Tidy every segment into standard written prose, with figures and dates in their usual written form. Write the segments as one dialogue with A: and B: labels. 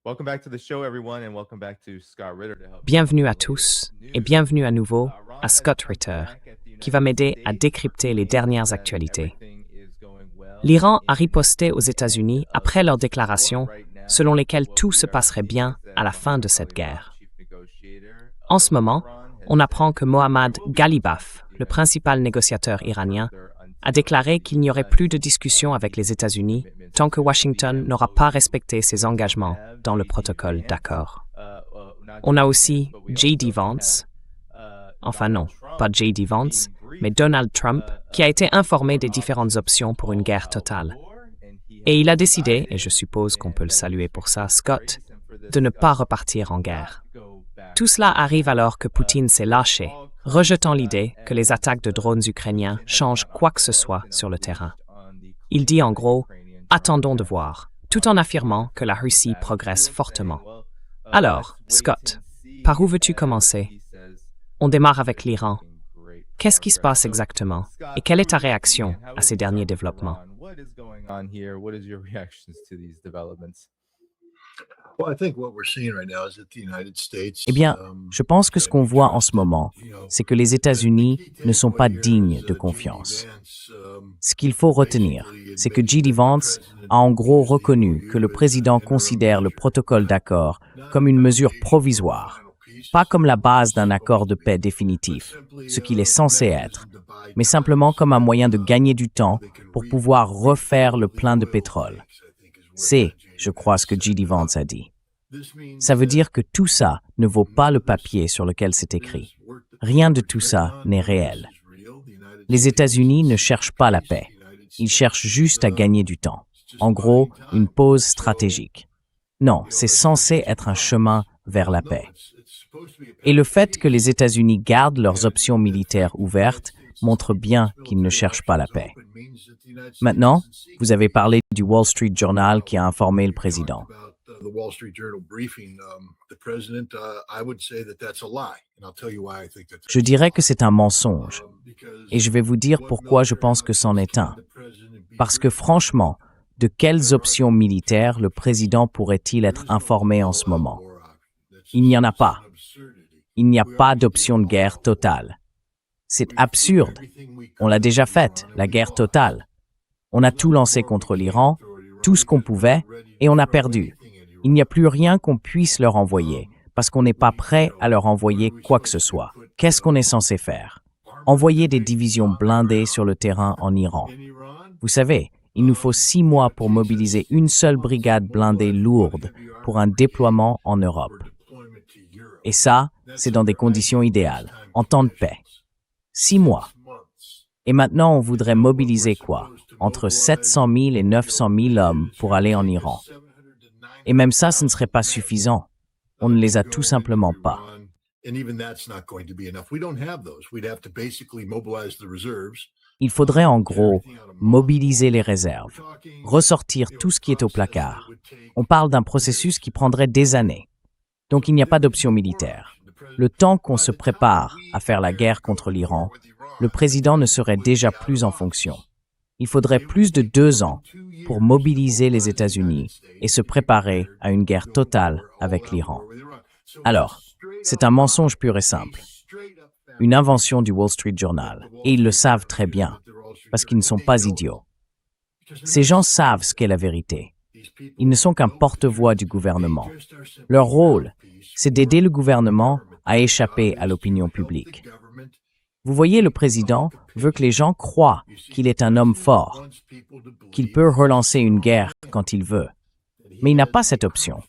A: Welcome back to the show, everyone, and welcome back to Scott Ritter to help you
B: Bienvenue à
A: with
B: tous et
A: news.
B: bienvenue à nouveau
A: Ron
B: à
A: has
B: Scott
A: come
B: Ritter,
A: back at the
B: qui
A: United
B: va m'aider à
A: States,
B: décrypter les dernières
A: that
B: actualités.
A: everything is going well
B: L'Iran a
A: in
B: riposté aux
A: the end
B: États-Unis
A: of
B: après leur
A: this war.
B: déclaration
A: Right now,
B: selon lesquelles
A: what
B: tout
A: we
B: se
A: are
B: passerait
A: seeing
B: bien
A: is that
B: à la fin de
A: Mohammad
B: cette
A: Ghalibaf,
B: guerre.
A: chief negotiator
B: En
A: of
B: ce moment,
A: Iran, has
B: on
A: said
B: apprend que
A: there
B: Mohammad
A: will be no
B: Ghalibaf,
A: talks with the
B: le
A: United
B: principal
A: States
B: négociateur iranien,
A: further
B: a
A: until
B: déclaré
A: the
B: qu'il n'y aurait
A: US
B: plus de discussion avec les
A: keeps its
B: États-Unis
A: commitments
B: tant que
A: to the
B: Washington n'aura pas
A: MOU.
B: respecté ses engagements
A: Have
B: dans le
A: J.D.
B: protocole
A: Vance,
B: d'accord.
A: not
B: On a
A: J.D.
B: aussi
A: Vance, but we
B: J.D.
A: also
B: Vance, enfin
A: Donald
B: non,
A: Trump
B: pas J.D. Vance,
A: being
B: mais
A: briefed
B: Donald Trump, qui a été
A: by
B: informé
A: foreign
B: des différentes
A: officers
B: options pour une guerre
A: all
B: totale.
A: war, and he
B: Et
A: has
B: il a décidé, et
A: decided,
B: je suppose qu'on peut le
A: and we
B: saluer pour
A: expect
B: ça,
A: him to
B: Scott,
A: praise him for this,
B: de ne pas
A: Scott,
B: repartir en
A: not
B: guerre.
A: go back
B: Tout cela
A: to
B: arrive
A: war.
B: alors que Poutine s'est
A: This
B: lâché,
A: all comes
B: rejetant l'idée que les
A: as
B: attaques de drones ukrainiens
A: Putin has
B: changent
A: got
B: quoi que ce
A: unplugged
B: soit
A: and
B: sur le terrain.
A: unleashed on the
B: Il dit en
A: Ukrainian
B: gros,
A: John
B: attendons de
A: Madden
B: voir, tout en affirmant que la Russie progresse fortement. Alors, Scott, par où veux-tu commencer? On démarre avec l'Iran. Qu'est-ce qui se passe exactement? Et quelle est ta réaction à ces derniers développements?
C: Eh bien, je pense que ce qu'on voit en ce moment, c'est que les États-Unis ne sont pas dignes de confiance. Ce qu'il faut retenir, c'est que J.D. Vance a en gros reconnu que le président considère le protocole d'accord comme une mesure provisoire, pas comme la base d'un accord de paix définitif, ce qu'il est censé être, mais simplement comme un moyen de gagner du temps pour pouvoir refaire le plein de pétrole. C'est, je crois, ce que J.D. Vance a dit. Ça veut dire que tout ça ne vaut pas le papier sur lequel c'est écrit. Rien de tout ça n'est réel. Les États-Unis ne cherchent pas la paix. Ils cherchent juste à gagner du temps. En gros, une pause stratégique. Non, c'est censé être un chemin vers la paix. Et le fait que les États-Unis gardent leurs options militaires ouvertes montre bien qu'ils ne cherchent pas la paix. Maintenant, vous avez parlé du Wall Street Journal qui a informé le président. Je dirais que c'est un mensonge, et je vais vous dire pourquoi je pense que c'en est un. Parce que franchement, de quelles options militaires le président pourrait-il être informé en ce moment? Il n'y en a pas. Il n'y a pas d'option de guerre totale. C'est absurde. On l'a déjà faite, la guerre totale. On a tout lancé contre l'Iran, tout ce qu'on pouvait, et on a perdu. Il n'y a plus rien qu'on puisse leur envoyer, parce qu'on n'est pas prêt à leur envoyer quoi que ce soit. Qu'est-ce qu'on est censé faire? Envoyer des divisions blindées sur le terrain en Iran. Vous savez, il nous faut 6 mois pour mobiliser une seule brigade blindée lourde pour un déploiement en Europe. Et ça, c'est dans des conditions idéales, en temps de paix. 6 mois. Et maintenant, on voudrait mobiliser quoi? Entre 700 000 et 900 000 hommes pour aller en Iran. Et même ça, ce ne serait pas suffisant. On ne les a tout simplement pas. Il faudrait en gros mobiliser les réserves, ressortir tout ce qui est au placard. On parle d'un processus qui prendrait des années. Donc il n'y a pas d'option militaire. Le temps qu'on se prépare à faire la guerre contre l'Iran, le président ne serait déjà plus en fonction. Il faudrait plus de 2 ans pour mobiliser les États-Unis et se préparer à une guerre totale avec l'Iran. Alors, c'est un mensonge pur et simple. Une invention du Wall Street Journal. Et ils le savent très bien, parce qu'ils ne sont pas idiots. Ces gens savent ce qu'est la vérité. Ils ne sont qu'un porte-voix du gouvernement. Leur rôle, c'est d'aider le gouvernement à échapper à l'opinion publique. Vous voyez, le président veut que les gens croient qu'il est un homme fort, qu'il peut relancer une guerre quand il veut. Mais il n'a pas cette option.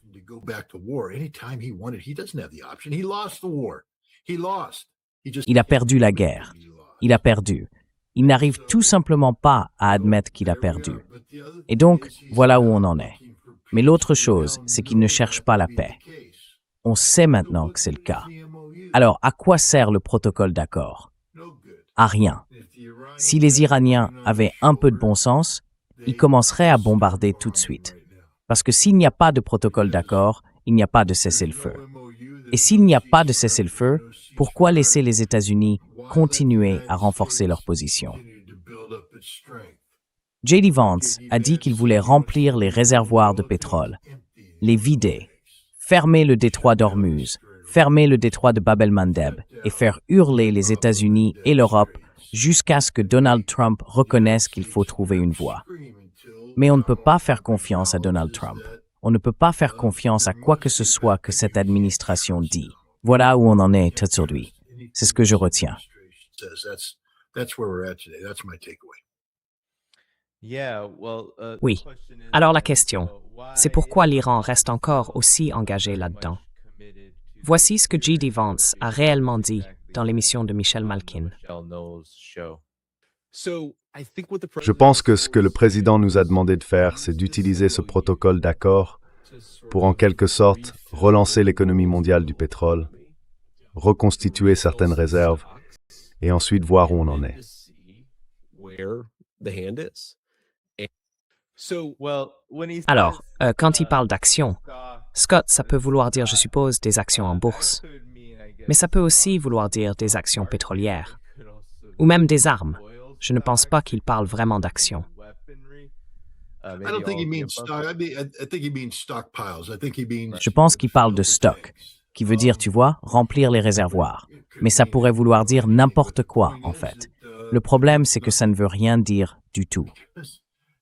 C: Il a perdu la guerre. Il a perdu. Il n'arrive tout simplement pas à admettre qu'il a perdu. Et donc, voilà où on en est. Mais l'autre chose, c'est qu'il ne cherche pas la paix. On sait maintenant que c'est le cas. Alors, à quoi sert le protocole d'accord? À rien. Si les Iraniens avaient un peu de bon sens, ils commenceraient à bombarder tout de suite. Parce que s'il n'y a pas de protocole d'accord, il n'y a pas de cessez-le-feu. Et s'il n'y a pas de cessez-le-feu, pourquoi laisser les États-Unis continuer à renforcer leur position? J.D. Vance a dit qu'il voulait remplir les réservoirs de pétrole, les vider, fermer le détroit d'Ormuz, fermer le détroit de Bab el-Mandeb et faire hurler les États-Unis et l'Europe jusqu'à ce que Donald Trump reconnaisse qu'il faut trouver une voie. Mais on ne peut pas faire confiance à Donald Trump. On ne peut pas faire confiance à quoi que ce soit que cette administration dit. Voilà où on en est aujourd'hui. C'est ce que je retiens.
B: Oui. Alors la question, c'est pourquoi l'Iran reste encore aussi engagé là-dedans. Voici ce que J.D. Vance a réellement dit dans l'émission de Michel Malkin.
D: Je pense que ce que le président nous a demandé de faire, c'est d'utiliser ce protocole d'accord pour en quelque sorte relancer l'économie mondiale du pétrole, reconstituer certaines réserves et ensuite voir où on en est.
B: Alors, quand il parle d'actions, Scott, ça peut vouloir dire, je suppose, des actions en bourse. Mais ça peut aussi vouloir dire des actions pétrolières. Ou même des armes. Je ne pense pas qu'il parle vraiment d'actions.
C: Je pense qu'il parle de stock, qui veut dire, tu vois, remplir les réservoirs. Mais ça pourrait vouloir dire n'importe quoi, en fait. Le problème, c'est que ça ne veut rien dire du tout.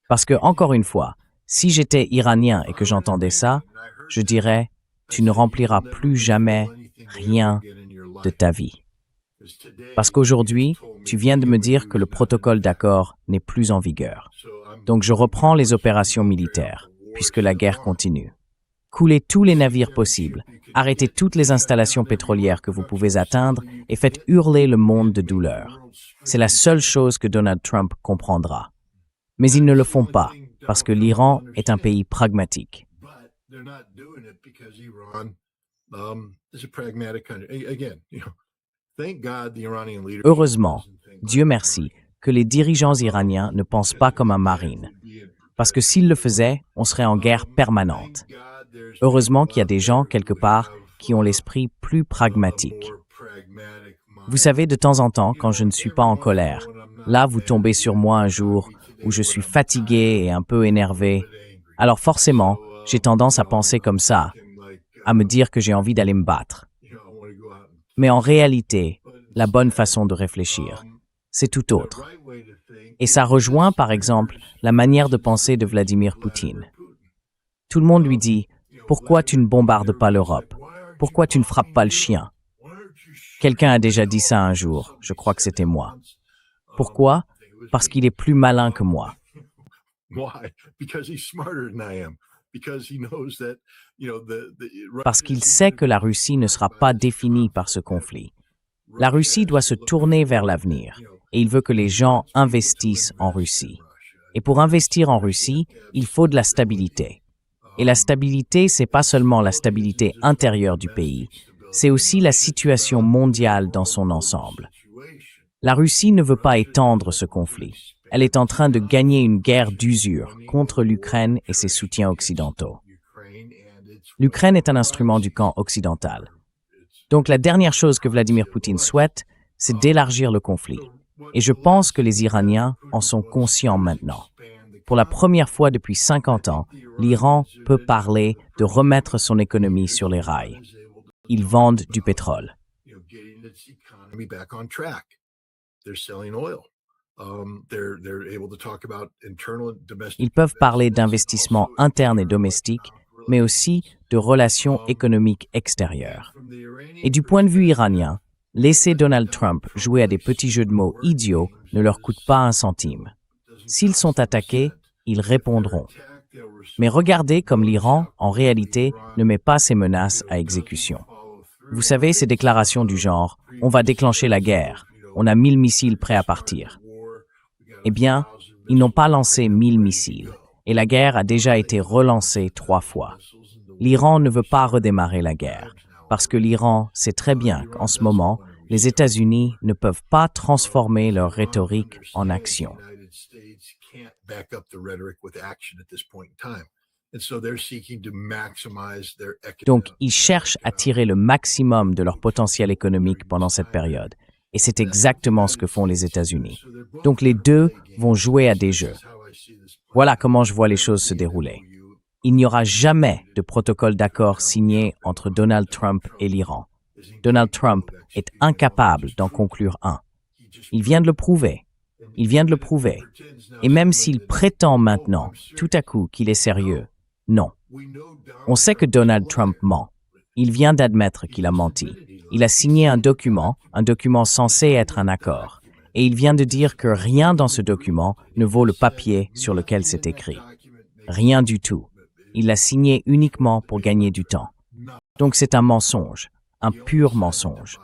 C: Parce que, encore une fois, si j'étais iranien et que j'entendais ça, je dirais, tu ne rempliras plus jamais rien de ta vie. Parce qu'aujourd'hui, tu viens de me dire que le protocole d'accord n'est plus en vigueur. Donc je reprends les opérations militaires, puisque la guerre continue. Coulez tous les navires possibles, arrêtez toutes les installations pétrolières que vous pouvez atteindre et faites hurler le monde de douleur. C'est la seule chose que Donald Trump comprendra. Mais ils ne le font pas, parce que l'Iran est un pays pragmatique. Heureusement, Dieu merci, que les dirigeants iraniens ne pensent pas comme un marine. Parce que s'ils le faisaient, on serait en guerre permanente. Heureusement qu'il y a des gens, quelque part, qui ont l'esprit plus pragmatique. Vous savez, de temps en temps, quand je ne suis pas en colère, là, vous tombez sur moi un jour où je suis fatigué et un peu énervé. Alors forcément, j'ai tendance à penser comme ça, à me dire que j'ai envie d'aller me battre. Mais en réalité, la bonne façon de réfléchir, c'est tout autre. Et ça rejoint, par exemple, la manière de penser de Vladimir Poutine. Tout le monde lui dit « Pourquoi tu ne bombardes pas l'Europe? Pourquoi tu ne frappes pas le chien ?» Quelqu'un a déjà dit ça un jour, je crois que c'était moi. Pourquoi? Parce qu'il est plus malin que moi. Parce qu'il sait que la Russie ne sera pas définie par ce conflit. La Russie doit se tourner vers l'avenir, et il veut que les gens investissent en Russie. Et pour investir en Russie, il faut de la stabilité. Et la stabilité, c'est pas seulement la stabilité intérieure du pays, c'est aussi la situation mondiale dans son ensemble. La Russie ne veut pas étendre ce conflit. Elle est en train de gagner une guerre d'usure contre l'Ukraine et ses soutiens occidentaux. L'Ukraine est un instrument du camp occidental. Donc la dernière chose que Vladimir Poutine souhaite, c'est d'élargir le conflit. Et je pense que les Iraniens en sont conscients maintenant. Pour la première fois depuis 50 ans, l'Iran peut parler de remettre son économie sur les rails. Ils vendent du pétrole. Ils peuvent parler d'investissements internes et domestiques, mais aussi de relations économiques extérieures. Et du point de vue iranien, laisser Donald Trump jouer à des petits jeux de mots idiots ne leur coûte pas un centime. S'ils sont attaqués, ils répondront. Mais regardez comme l'Iran, en réalité, ne met pas ses menaces à exécution. Vous savez, ces déclarations du genre « on va déclencher la guerre, on a 1000 missiles prêts à partir ». Eh bien, ils n'ont pas lancé 1000 missiles, et la guerre a déjà été relancée 3 fois. L'Iran ne veut pas redémarrer la guerre, parce que l'Iran sait très bien qu'en ce moment, les États-Unis ne peuvent pas transformer leur rhétorique en action. Donc, ils cherchent à tirer le maximum de leur potentiel économique pendant cette période. Et c'est exactement ce que font les États-Unis. Donc, les deux vont jouer à des jeux. Voilà comment je vois les choses se dérouler. Il n'y aura jamais de protocole d'accord signé entre Donald Trump et l'Iran. Donald Trump est incapable d'en conclure un. Il vient de le prouver. Il vient de le prouver. Et même s'il prétend maintenant, tout à coup, qu'il est sérieux, non. On sait que Donald Trump ment. Il vient d'admettre qu'il a menti. Il a signé un document censé être un accord. Et il vient de dire que rien dans ce document ne vaut le papier sur lequel c'est écrit. Rien du tout. Il l'a signé uniquement pour gagner du temps. Donc c'est un mensonge, un pur mensonge.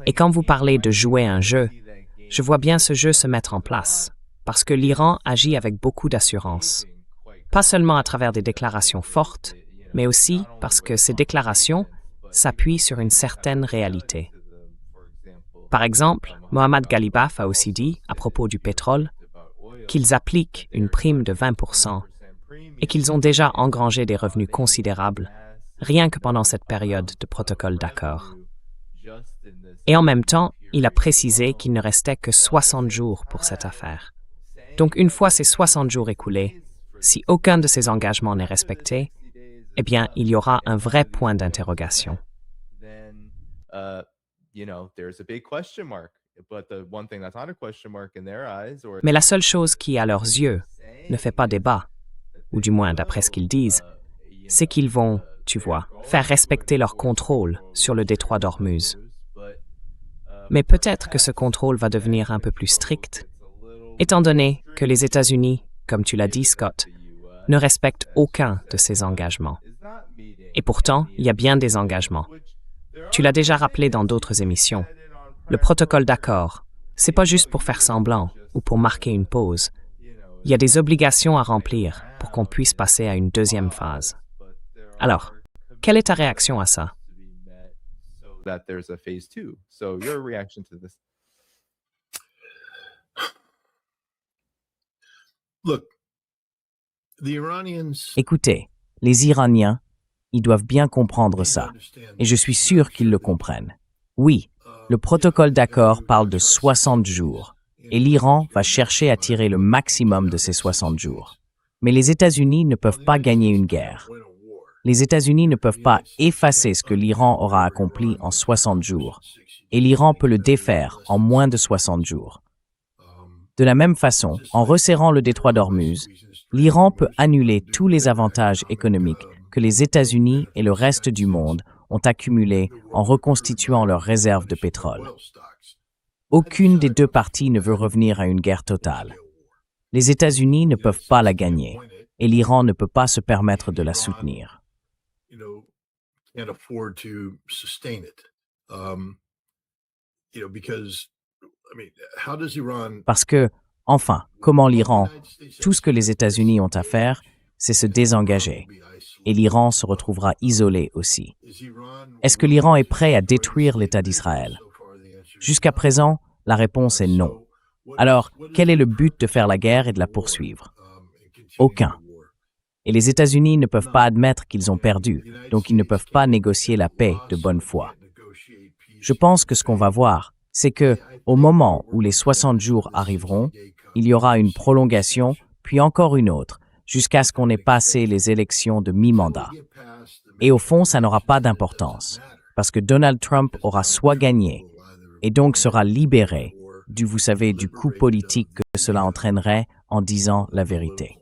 B: Et quand vous parlez de jouer un jeu, je vois bien ce jeu se mettre en place, parce que l'Iran agit avec beaucoup d'assurance. Pas seulement à travers des déclarations fortes, mais aussi parce que ces déclarations s'appuient sur une certaine réalité. Par exemple, Mohammad Ghalibaf a aussi dit, à propos du pétrole, qu'ils appliquent une prime de 20% et qu'ils ont déjà engrangé des revenus considérables, rien que pendant cette période de protocole d'accord. Et en même temps, il a précisé qu'il ne restait que 60 jours pour cette affaire. Donc une fois ces 60 jours écoulés, si aucun de ces engagements n'est respecté, eh bien, il y aura un vrai point d'interrogation. Mais la seule chose qui, à leurs yeux, ne fait pas débat, ou du moins d'après ce qu'ils disent, c'est qu'ils vont, tu vois, faire respecter leur contrôle sur le détroit d'Ormuz. Mais peut-être que ce contrôle va devenir un peu plus strict, étant donné que les États-Unis, comme tu l'as dit, Scott, ne respectent aucun de ces engagements. Et pourtant, il y a bien des engagements. Tu l'as déjà rappelé dans d'autres émissions. Le protocole d'accord, c'est pas juste pour faire semblant ou pour marquer une pause. Il y a des obligations à remplir pour qu'on puisse passer à une deuxième phase. Alors, quelle est ta réaction à ça?
C: Écoutez, les Iraniens, ils doivent bien comprendre ça, et je suis sûr qu'ils le comprennent. Oui, le protocole d'accord parle de 60 jours, et l'Iran va chercher à tirer le maximum de ces 60 jours. Mais les États-Unis ne peuvent pas gagner une guerre. Les États-Unis ne peuvent pas effacer ce que l'Iran aura accompli en 60 jours, et l'Iran peut le défaire en moins de 60 jours. De la même façon, en resserrant le détroit d'Ormuz, l'Iran peut annuler tous les avantages économiques que les États-Unis et le reste du monde ont accumulés en reconstituant leurs réserves de pétrole. Aucune des deux parties ne veut revenir à une guerre totale. Les États-Unis ne peuvent pas la gagner, et l'Iran ne peut pas se permettre de la soutenir. Parce que, enfin, comment l'Iran, tout ce que les États-Unis ont à faire, c'est se désengager. Et l'Iran se retrouvera isolé aussi. Est-ce que l'Iran est prêt à détruire l'État d'Israël? Jusqu'à présent, la réponse est non. Alors, quel est le but de faire la guerre et de la poursuivre? Aucun. Et les États-Unis ne peuvent pas admettre qu'ils ont perdu, donc ils ne peuvent pas négocier la paix de bonne foi. Je pense que ce qu'on va voir, c'est que, au moment où les 60 jours arriveront, il y aura une prolongation, puis encore une autre, jusqu'à ce qu'on ait passé les élections de mi-mandat. Et au fond, ça n'aura pas d'importance, parce que Donald Trump aura soit gagné, et donc sera libéré du, vous savez, du coup politique que cela entraînerait en disant la vérité.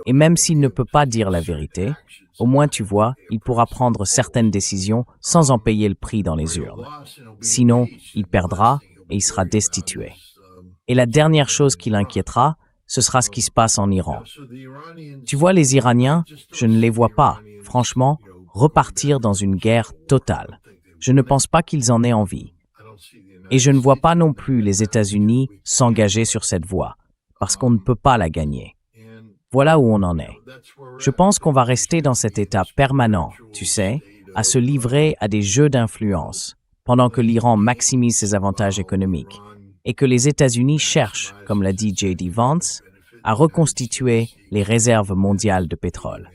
C: Et même s'il ne peut pas dire la vérité, au moins tu vois, il pourra prendre certaines décisions sans en payer le prix dans les urnes. Sinon, il perdra et il sera destitué. Et la dernière chose qui l'inquiétera, ce sera ce qui se passe en Iran. Tu vois, les Iraniens, je ne les vois pas, franchement, repartir dans une guerre totale. Je ne pense pas qu'ils en aient envie. Et je ne vois pas non plus les États-Unis s'engager sur cette voie, parce qu'on ne peut pas la gagner. Voilà où on en est. Je pense qu'on va rester dans cet état permanent, tu sais, à se livrer à des jeux d'influence, pendant que l'Iran maximise ses avantages économiques, et que les États-Unis cherchent, comme l'a dit J.D. Vance, à reconstituer les réserves mondiales de pétrole.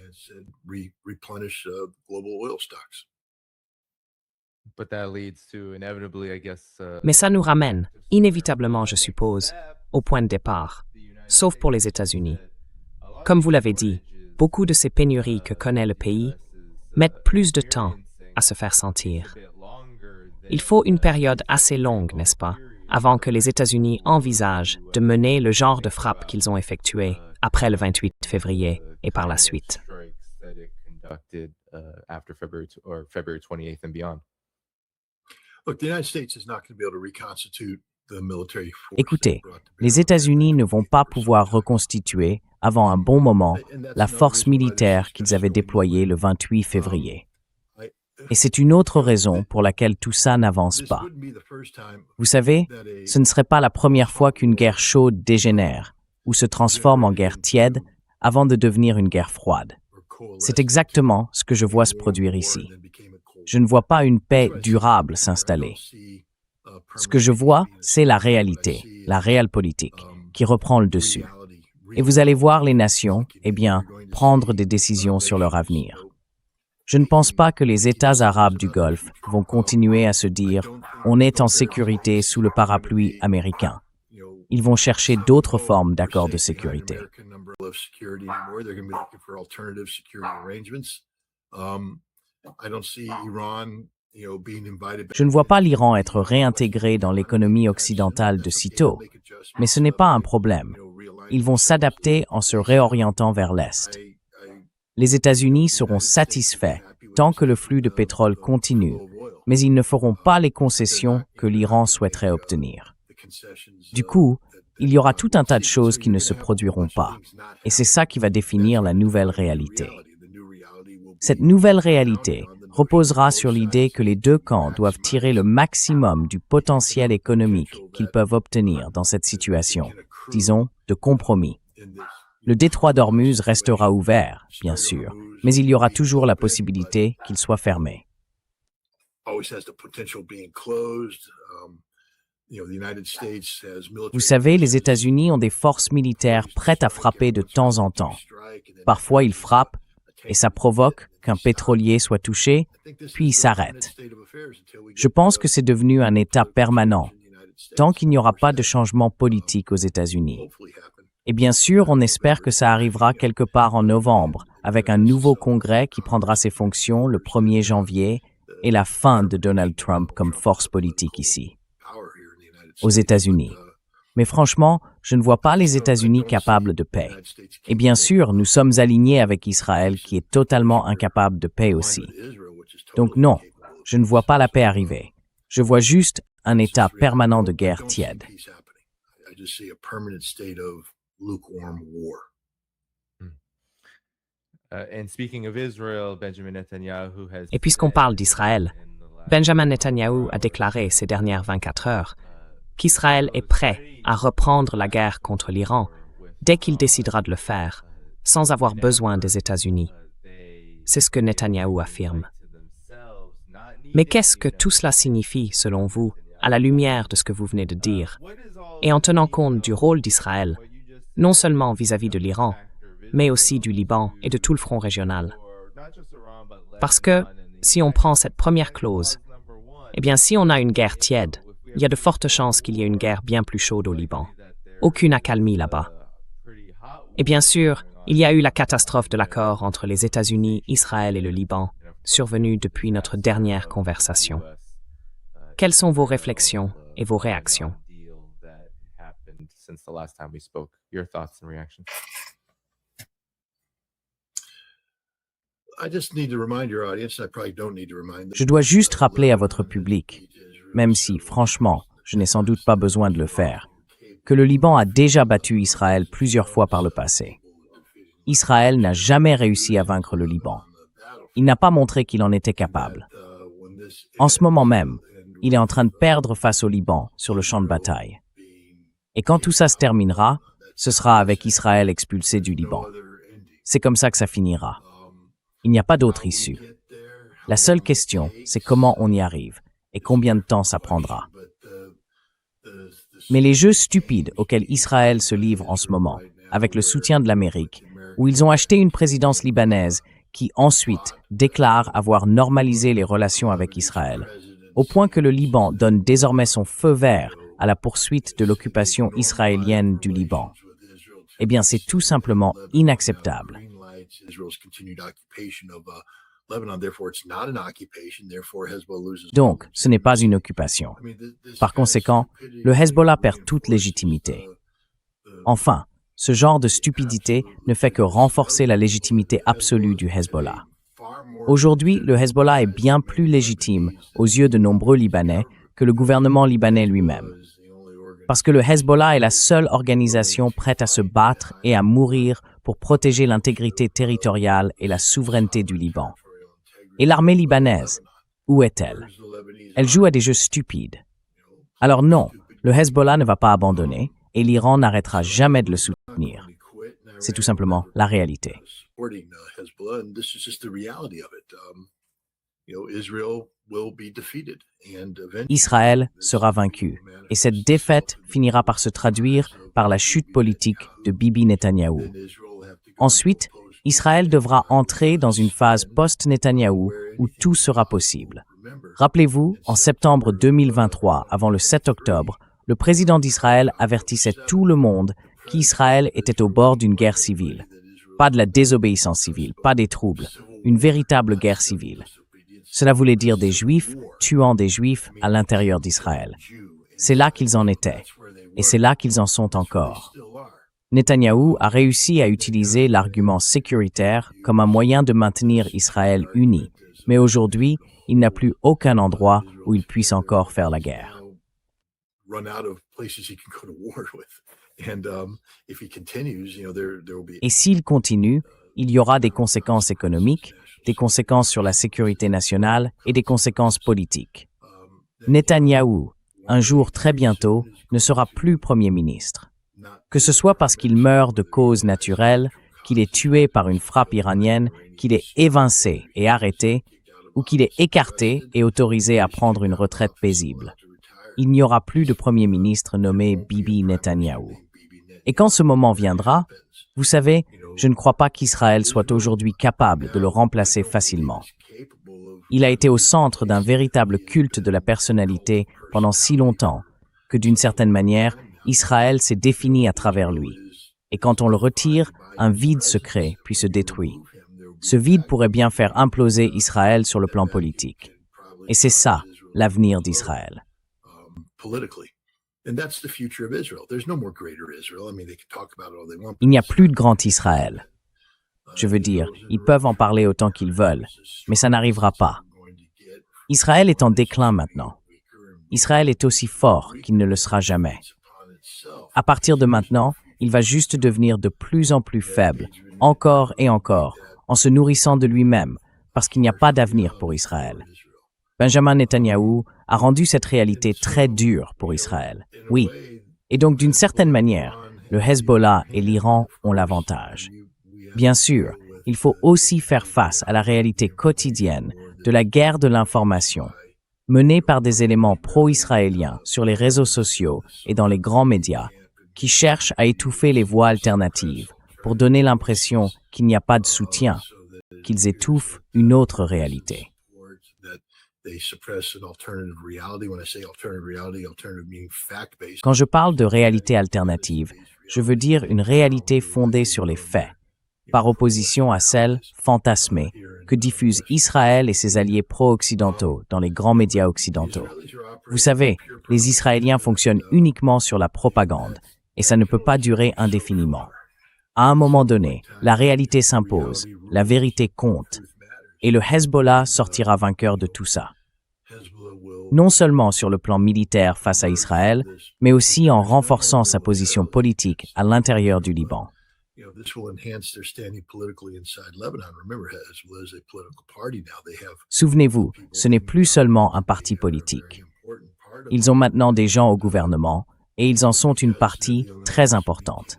B: Mais ça nous ramène, inévitablement je suppose, au point de départ, sauf pour les États-Unis. Comme vous l'avez dit, beaucoup de ces pénuries que connaît le pays mettent plus de temps à se faire sentir. Il faut une période assez longue, n'est-ce pas, avant que les États-Unis envisagent de mener le genre de frappe qu'ils ont effectué après le 28 février et par la suite.
C: Écoutez, les États-Unis ne vont pas pouvoir reconstituer, avant un bon moment, la force militaire qu'ils avaient déployée le 28 février. Et c'est une autre raison pour laquelle tout ça n'avance pas. Vous savez, ce ne serait pas la première fois qu'une guerre chaude dégénère ou se transforme en guerre tiède avant de devenir une guerre froide. C'est exactement ce que je vois se produire ici. Je ne vois pas une paix durable s'installer. Ce que je vois, c'est la réalité, la réelle politique, qui reprend le dessus. Et vous allez voir les nations, prendre des décisions sur leur avenir. Je ne pense pas que les États arabes du Golfe vont continuer à se dire « on est en sécurité sous le parapluie américain ». Ils vont chercher d'autres formes d'accords de sécurité. Je ne vois pas l'Iran être réintégré dans l'économie occidentale de sitôt, mais ce n'est pas un problème. Ils vont s'adapter en se réorientant vers l'Est. Les États-Unis seront satisfaits tant que le flux de pétrole continue, mais ils ne feront pas les concessions que l'Iran souhaiterait obtenir. Du coup, il y aura tout un tas de choses qui ne se produiront pas, et c'est ça qui va définir la nouvelle réalité. Cette nouvelle réalité reposera sur l'idée que les deux camps doivent tirer le maximum du potentiel économique qu'ils peuvent obtenir dans cette situation, disons, de compromis. Le détroit d'Ormuz restera ouvert, bien sûr, mais il y aura toujours la possibilité qu'il soit fermé. Vous savez, les États-Unis ont des forces militaires prêtes à frapper de temps en temps. Parfois, ils frappent et ça provoque qu'un pétrolier soit touché, puis il s'arrête. Je pense que c'est devenu un état permanent, tant qu'il n'y aura pas de changement politique aux États-Unis. Et bien sûr, on espère que ça arrivera quelque part en novembre, avec un nouveau Congrès qui prendra ses fonctions le 1er janvier et la fin de Donald Trump comme force politique ici, aux États-Unis. Mais franchement, je ne vois pas les États-Unis capables de paix. Et bien sûr, nous sommes alignés avec Israël qui est totalement incapable de paix aussi. Donc non, je ne vois pas la paix arriver. Je vois juste un état permanent de guerre tiède.
B: Et puisqu'on parle d'Israël, Benjamin Netanyahou a déclaré ces dernières 24 heures qu'Israël est prêt à reprendre la guerre contre l'Iran dès qu'il décidera de le faire, sans avoir besoin des États-Unis. C'est ce que Netanyahou affirme. Mais qu'est-ce que tout cela signifie, selon vous, à la lumière de ce que vous venez de dire, et en tenant compte du rôle d'Israël, non seulement vis-à-vis de l'Iran, mais aussi du Liban et de tout le front régional? Parce que, si on prend cette première clause, si on a une guerre tiède, il y a de fortes chances qu'il y ait une guerre bien plus chaude au Liban. Aucune accalmie là-bas. Et bien sûr, il y a eu la catastrophe de l'accord entre les États-Unis, Israël et le Liban, survenue depuis notre dernière conversation. Quelles sont vos réflexions et vos réactions?
C: Je dois juste rappeler à votre public, même si, franchement, je n'ai sans doute pas besoin de le faire, que le Liban a déjà battu Israël plusieurs fois par le passé. Israël n'a jamais réussi à vaincre le Liban. Il n'a pas montré qu'il en était capable. En ce moment même, il est en train de perdre face au Liban sur le champ de bataille. Et quand tout ça se terminera, ce sera avec Israël expulsé du Liban. C'est comme ça que ça finira. Il n'y a pas d'autre issue. La seule question, c'est comment on y arrive et combien de temps ça prendra. Mais les jeux stupides auxquels Israël se livre en ce moment, avec le soutien de l'Amérique, où ils ont acheté une présidence libanaise qui ensuite déclare avoir normalisé les relations avec Israël, au point que le Liban donne désormais son feu vert à la poursuite de l'occupation israélienne du Liban. Eh bien, c'est tout simplement inacceptable. Donc, ce n'est pas une occupation. Par conséquent, le Hezbollah perd toute légitimité. Enfin, ce genre de stupidité ne fait que renforcer la légitimité absolue du Hezbollah. Aujourd'hui, le Hezbollah est bien plus légitime aux yeux de nombreux Libanais que le gouvernement libanais lui-même. Parce que le Hezbollah est la seule organisation prête à se battre et à mourir pour protéger l'intégrité territoriale et la souveraineté du Liban. Et l'armée libanaise, où est-elle? Elle joue à des jeux stupides. Alors non, le Hezbollah ne va pas abandonner et l'Iran n'arrêtera jamais de le soutenir. C'est tout simplement la réalité. Israël sera vaincu, et cette défaite finira par se traduire par la chute politique de Bibi Netanyahou. Ensuite, Israël devra entrer dans une phase post-Netanyahou où tout sera possible. Rappelez-vous, en septembre 2023, avant le 7 octobre, le président d'Israël avertissait tout le monde qu'Israël était au bord d'une guerre civile. Pas de la désobéissance civile, pas des troubles, une véritable guerre civile. Cela voulait dire des Juifs tuant des Juifs à l'intérieur d'Israël. C'est là qu'ils en étaient, et c'est là qu'ils en sont encore. Netanyahou a réussi à utiliser l'argument sécuritaire comme un moyen de maintenir Israël uni, mais aujourd'hui, il n'a plus aucun endroit où il puisse encore faire la guerre. Et s'il continue, il y aura des conséquences économiques, des conséquences sur la sécurité nationale et des conséquences politiques. Netanyahou, un jour très bientôt, ne sera plus Premier ministre. Que ce soit parce qu'il meurt de cause naturelle, qu'il est tué par une frappe iranienne, qu'il est évincé et arrêté, ou qu'il est écarté et autorisé à prendre une retraite paisible. Il n'y aura plus de Premier ministre nommé Bibi Netanyahou. Et quand ce moment viendra, vous savez, je ne crois pas qu'Israël soit aujourd'hui capable de le remplacer facilement. Il a été au centre d'un véritable culte de la personnalité pendant si longtemps que, d'une certaine manière, Israël s'est défini à travers lui. Et quand on le retire, un vide se crée puis se détruit. Ce vide pourrait bien faire imploser Israël sur le plan politique. Et c'est ça, l'avenir d'Israël. Il n'y a plus de grand Israël. Je veux dire, ils peuvent en parler autant qu'ils veulent, mais ça n'arrivera pas. Israël est en déclin maintenant. Israël est aussi fort qu'il ne le sera jamais. À partir de maintenant, il va juste devenir de plus en plus faible, encore et encore, en se nourrissant de lui-même, parce qu'il n'y a pas d'avenir pour Israël. Benjamin Netanyahou a rendu cette réalité très dure pour Israël. Oui. Et donc, d'une certaine manière, le Hezbollah et l'Iran ont l'avantage. Bien sûr, il faut aussi faire face à la réalité quotidienne de la guerre de l'information, menée par des éléments pro-israéliens sur les réseaux sociaux et dans les grands médias, qui cherchent à étouffer les voix alternatives pour donner l'impression qu'il n'y a pas de soutien, qu'ils étouffent une autre réalité. Quand je parle de réalité alternative, je veux dire une réalité fondée sur les faits, par opposition à celle fantasmée que diffusent Israël et ses alliés pro-occidentaux dans les grands médias occidentaux. Vous savez, les Israéliens fonctionnent uniquement sur la propagande, et ça ne peut pas durer indéfiniment. À un moment donné, la réalité s'impose, la vérité compte, et le Hezbollah sortira vainqueur de tout ça. Non seulement sur le plan militaire face à Israël, mais aussi en renforçant sa position politique à l'intérieur du Liban. Souvenez-vous, ce n'est plus seulement un parti politique. Ils ont maintenant des gens au gouvernement, et ils en sont une partie très importante.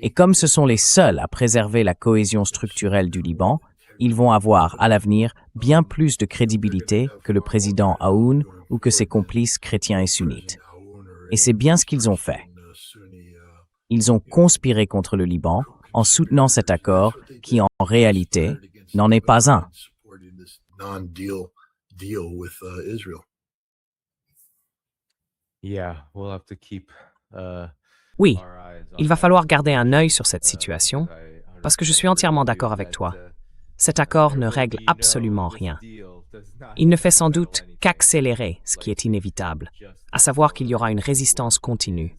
C: Et comme ce sont les seuls à préserver la cohésion structurelle du Liban, ils vont avoir, à l'avenir, bien plus de crédibilité que le président Aoun ou que ses complices chrétiens et sunnites. Et c'est bien ce qu'ils ont fait. Ils ont conspiré contre le Liban en soutenant cet accord qui, en réalité, n'en est pas un. Oui, il va falloir garder un œil sur cette situation, parce que je suis entièrement d'accord avec toi. Cet accord ne règle absolument rien. Il ne fait sans doute qu'accélérer ce qui est inévitable, à savoir qu'il y aura une résistance continue.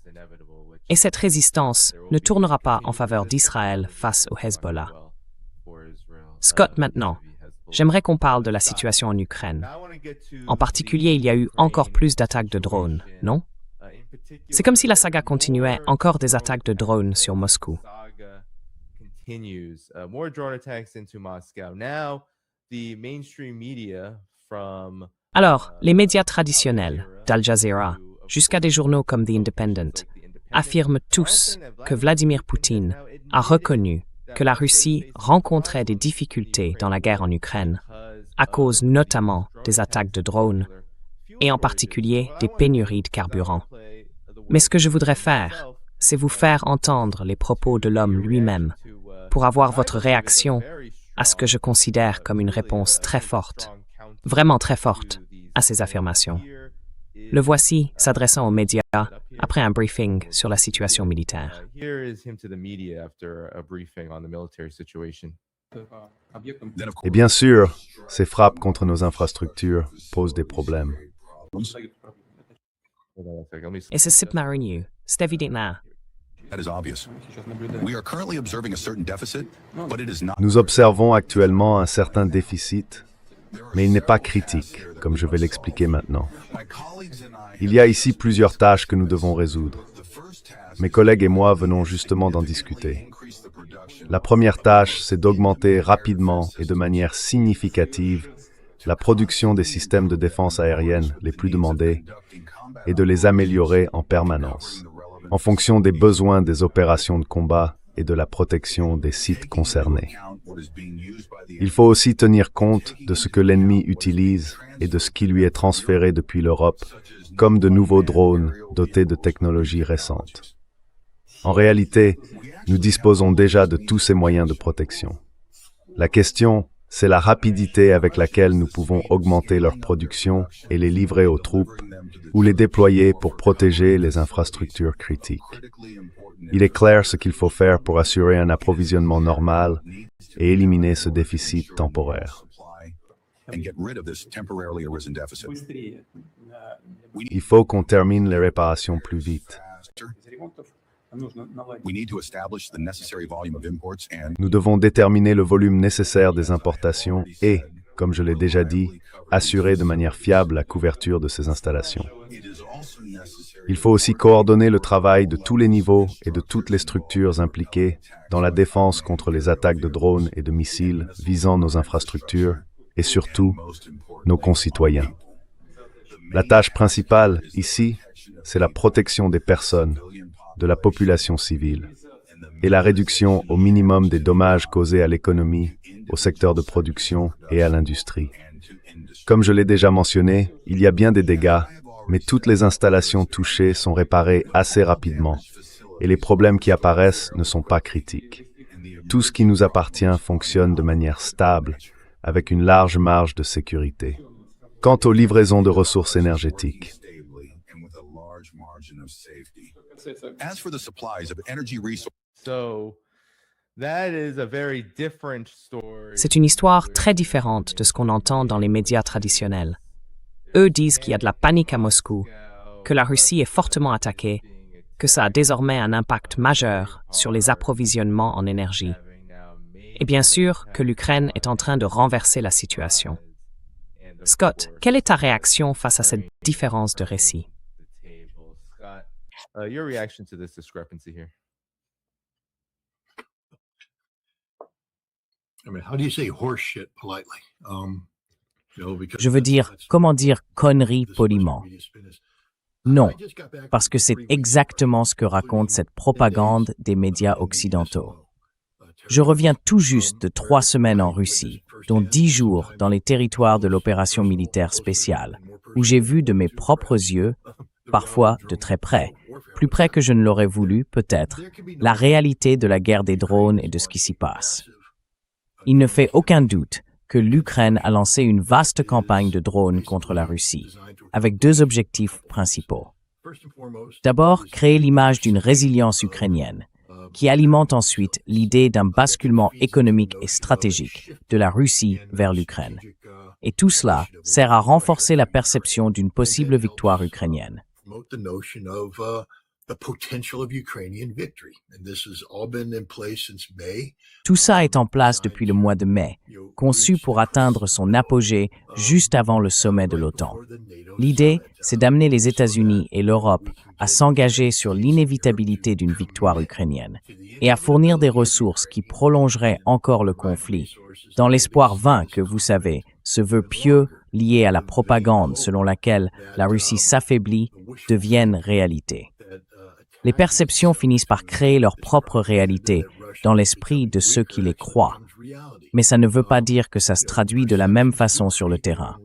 C: Et cette résistance ne tournera pas en faveur d'Israël face au Hezbollah. Scott, maintenant, j'aimerais qu'on parle de la situation en Ukraine. En particulier, il y a eu encore plus d'attaques de drones, non? C'est comme si la saga continuait, encore des attaques de drones sur Moscou. Alors, les médias traditionnels, d'Al Jazeera, jusqu'à des journaux comme The Independent, affirment tous que Vladimir Poutine a reconnu que la Russie rencontrait des difficultés dans la guerre en Ukraine, à cause notamment des attaques de drones, et en particulier des pénuries de carburant. Mais ce que je voudrais faire, c'est vous faire entendre les propos de l'homme lui-même, pour avoir votre réaction à ce que je considère comme une réponse très forte, vraiment très forte, à ces affirmations. Le voici s'adressant aux médias après un briefing sur la situation militaire.
D: Et bien sûr, ces frappes contre nos infrastructures posent des problèmes.
B: Et c'est Sipnarinyu, c'est évident.
D: Nous observons actuellement un certain déficit, mais il n'est pas critique, comme je vais l'expliquer maintenant. Il y a ici plusieurs tâches que nous devons résoudre. Mes collègues et moi venons justement d'en discuter. La première tâche, c'est d'augmenter rapidement et de manière significative la production des systèmes de défense aérienne les plus demandés et de les améliorer en permanence, en fonction des besoins des opérations de combat et de la protection des sites concernés. Il faut aussi tenir compte de ce que l'ennemi utilise et de ce qui lui est transféré depuis l'Europe, comme de nouveaux drones dotés de technologies récentes. En réalité, nous disposons déjà de tous ces moyens de protection. La question, c'est la rapidité avec laquelle nous pouvons augmenter leur production et les livrer aux troupes ou les déployer pour protéger les infrastructures critiques. Il est clair ce qu'il faut faire pour assurer un approvisionnement normal et éliminer ce déficit temporaire. Il faut qu'on termine les réparations plus vite. Nous devons déterminer le volume nécessaire des importations et, comme je l'ai déjà dit, assurer de manière fiable la couverture de ces installations. Il faut aussi coordonner le travail de tous les niveaux et de toutes les structures impliquées dans la défense contre les attaques de drones et de missiles visant nos infrastructures et surtout nos concitoyens. La tâche principale, ici, c'est la protection des personnes, de la population civile, et la réduction au minimum des dommages causés à l'économie, au secteur de production et à l'industrie. Comme je l'ai déjà mentionné, il y a bien des dégâts, mais toutes les installations touchées sont réparées assez rapidement, et les problèmes qui apparaissent ne sont pas critiques. Tout ce qui nous appartient fonctionne de manière stable, avec une large marge de sécurité. Quant aux livraisons de ressources énergétiques,
B: c'est une histoire très différente de ce qu'on entend dans les médias traditionnels. Eux disent qu'il y a de la panique à Moscou, que la Russie est fortement attaquée, que ça a désormais un impact majeur sur les approvisionnements en énergie. Et bien sûr que l'Ukraine est en train de renverser la situation. Scott, quelle est ta réaction face à cette différence de récit?
A: Your reaction to this discrepancy here.
C: Je veux dire, comment dire connerie poliment? Non, parce que c'est exactement ce que raconte cette propagande des médias occidentaux. Je reviens tout juste de 3 semaines en Russie, dont 10 jours dans les territoires de l'opération militaire spéciale, où j'ai vu de mes propres yeux, parfois de très près, plus près que je ne l'aurais voulu, peut-être, la réalité de la guerre des drones et de ce qui s'y passe. Il ne fait aucun doute que l'Ukraine a lancé une vaste campagne de drones contre la Russie, avec deux objectifs principaux. D'abord, créer l'image d'une résilience ukrainienne, qui alimente ensuite l'idée d'un basculement économique et stratégique de la Russie vers l'Ukraine. Et tout cela sert à renforcer la perception d'une possible victoire ukrainienne. Tout ça est en place depuis le mois de mai, conçu pour atteindre son apogée juste avant le sommet de l'OTAN. L'idée, c'est d'amener les États-Unis et l'Europe à s'engager sur l'inévitabilité d'une victoire ukrainienne et à fournir des ressources qui prolongeraient encore le conflit, dans l'espoir vain que, vous savez, ce vœu pieux lié à la propagande selon laquelle la Russie s'affaiblit devienne réalité. Les perceptions finissent par créer leur propre réalité dans l'esprit de ceux qui les croient. Mais ça ne veut pas dire que ça se traduit de la même façon sur le terrain.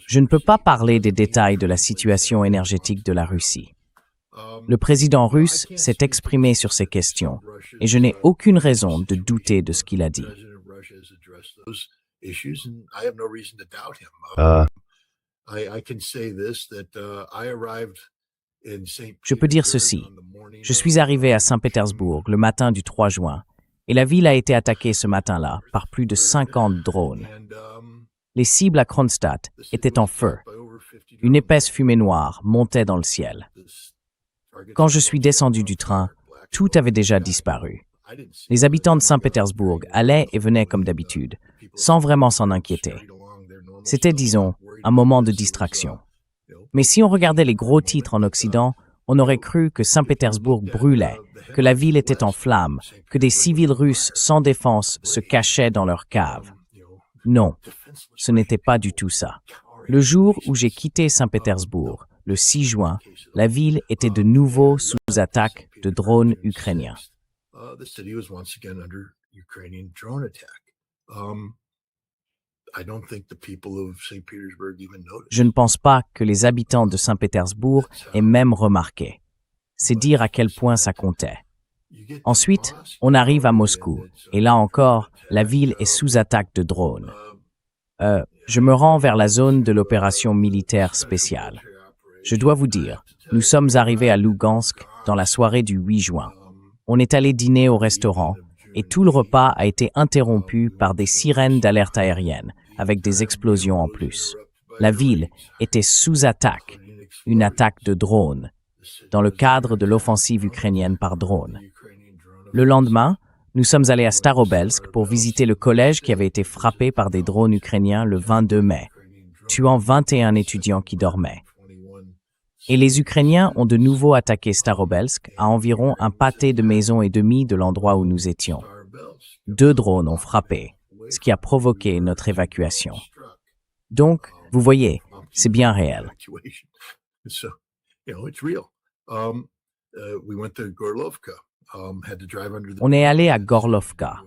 C: Je ne peux pas parler des détails de la situation énergétique de la Russie. Le président russe s'est exprimé sur ces questions et je n'ai aucune raison de douter de ce qu'il a dit. Je peux dire ceci. Je suis arrivé à Saint-Pétersbourg le matin du 3 juin et la ville a été attaquée ce matin-là par plus de 50 drones. Les cibles à Kronstadt étaient en feu. Une épaisse fumée noire montait dans le ciel. Quand je suis descendu du train, tout avait déjà disparu. Les habitants de Saint-Pétersbourg allaient et venaient comme d'habitude, sans vraiment s'en inquiéter. C'était, disons, un moment de distraction. Mais si on regardait les gros titres en Occident, on aurait cru que Saint-Pétersbourg brûlait, que la ville était en flammes, que des civils russes sans défense se cachaient dans leurs caves. Non, ce n'était pas du tout ça. Le jour où j'ai quitté Saint-Pétersbourg, le 6 juin, la ville était de nouveau sous attaque de drones ukrainiens. Je ne pense pas que les habitants de Saint-Pétersbourg aient même remarqué. C'est dire à quel point ça comptait. Ensuite, on arrive à Moscou, et là encore, la ville est sous attaque de drones. Je me rends vers la zone de l'opération militaire spéciale. Je dois vous dire, nous sommes arrivés à Lugansk dans la soirée du 8 juin. On est allé dîner au restaurant, et tout le repas a été interrompu par des sirènes d'alerte aérienne, avec des explosions en plus. La ville était sous attaque, une attaque de drones, dans le cadre de l'offensive ukrainienne par drone. Le lendemain, nous sommes allés à Starobelsk pour visiter le collège qui avait été frappé par des drones ukrainiens le 22 mai, tuant 21 étudiants qui dormaient. Et les Ukrainiens ont de nouveau attaqué Starobelsk à environ un pâté de maison et demi de l'endroit où nous étions. 2 drones ont frappé, ce qui a provoqué notre évacuation. Donc, vous voyez, c'est bien réel. On est allé à Gorlovka.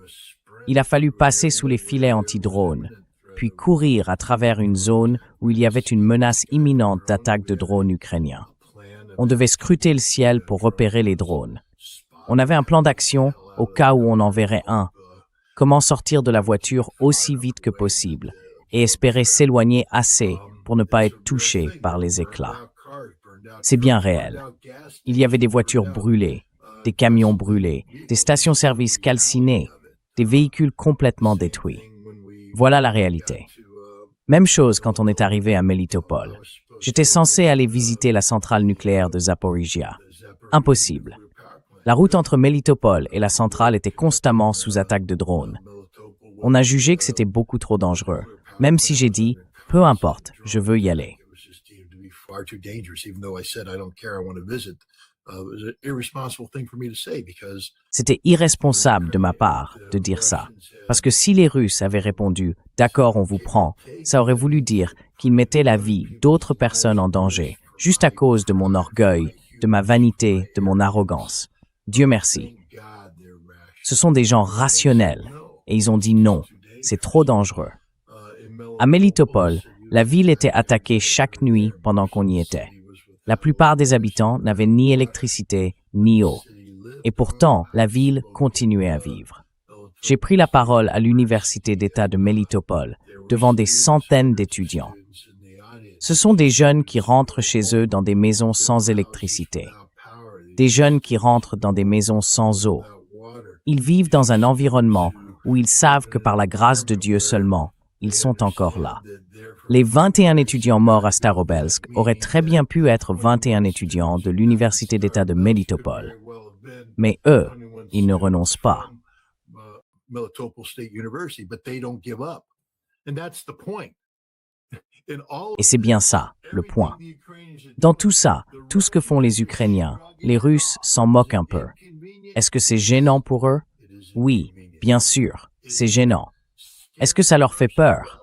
C: Il a fallu passer sous les filets anti-drones, puis courir à travers une zone où il y avait une menace imminente d'attaque de drones ukrainiens. On devait scruter le ciel pour repérer les drones. On avait un plan d'action au cas où on en verrait un. Comment sortir de la voiture aussi vite que possible et espérer s'éloigner assez pour ne pas être touché par les éclats. C'est bien réel. Il y avait des voitures brûlées, des camions brûlés, des stations-service calcinées, des véhicules complètement détruits. Voilà la réalité. Même chose quand on est arrivé à Melitopol. J'étais censé aller visiter la centrale nucléaire de Zaporizhia. Impossible. La route entre Melitopol et la centrale était constamment sous attaque de drones. On a jugé que c'était beaucoup trop dangereux, même si j'ai dit « peu importe, je veux y aller ». C'était irresponsable de ma part de dire ça, parce que si les Russes avaient répondu « d'accord, on vous prend », ça aurait voulu dire qu'ils mettaient la vie d'autres personnes en danger, juste à cause de mon orgueil, de ma vanité, de mon arrogance. Dieu merci. Ce sont des gens rationnels, et ils ont dit non, c'est trop dangereux. À Melitopol, la ville était attaquée chaque nuit pendant qu'on y était. La plupart des habitants n'avaient ni électricité, ni eau. Et pourtant, la ville continuait à vivre. J'ai pris la parole à l'université d'État de Melitopol devant des centaines d'étudiants. Ce sont des jeunes qui rentrent chez eux dans des maisons sans électricité, des jeunes qui rentrent dans des maisons sans eau. Ils vivent dans un environnement où ils savent que par la grâce de Dieu seulement, ils sont encore là. Les 21 étudiants morts à Starobelsk auraient très bien pu être 21 étudiants de l'université d'État de Melitopol. Mais eux, ils ne renoncent pas. Et c'est bien ça, le point. Dans tout ça, tout ce que font les Ukrainiens, les Russes s'en moquent un peu. Est-ce que c'est gênant pour eux? Oui, bien sûr, c'est gênant. Est-ce que ça leur fait peur?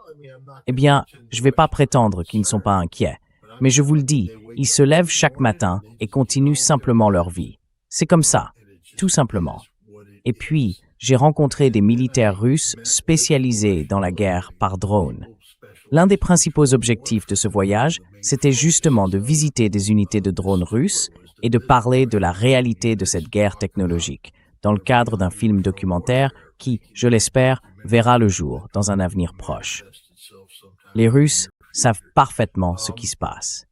C: Eh bien, je ne vais pas prétendre qu'ils ne sont pas inquiets, mais je vous le dis, ils se lèvent chaque matin et continuent simplement leur vie. C'est comme ça, tout simplement. Et puis, j'ai rencontré des militaires russes spécialisés dans la guerre par drone. L'un des principaux objectifs de ce voyage, c'était justement de visiter des unités de drones russes et de parler de la réalité de cette guerre technologique, dans le cadre d'un film documentaire qui, je l'espère, verra le jour dans un avenir proche. Les Russes savent parfaitement ce qui se passe.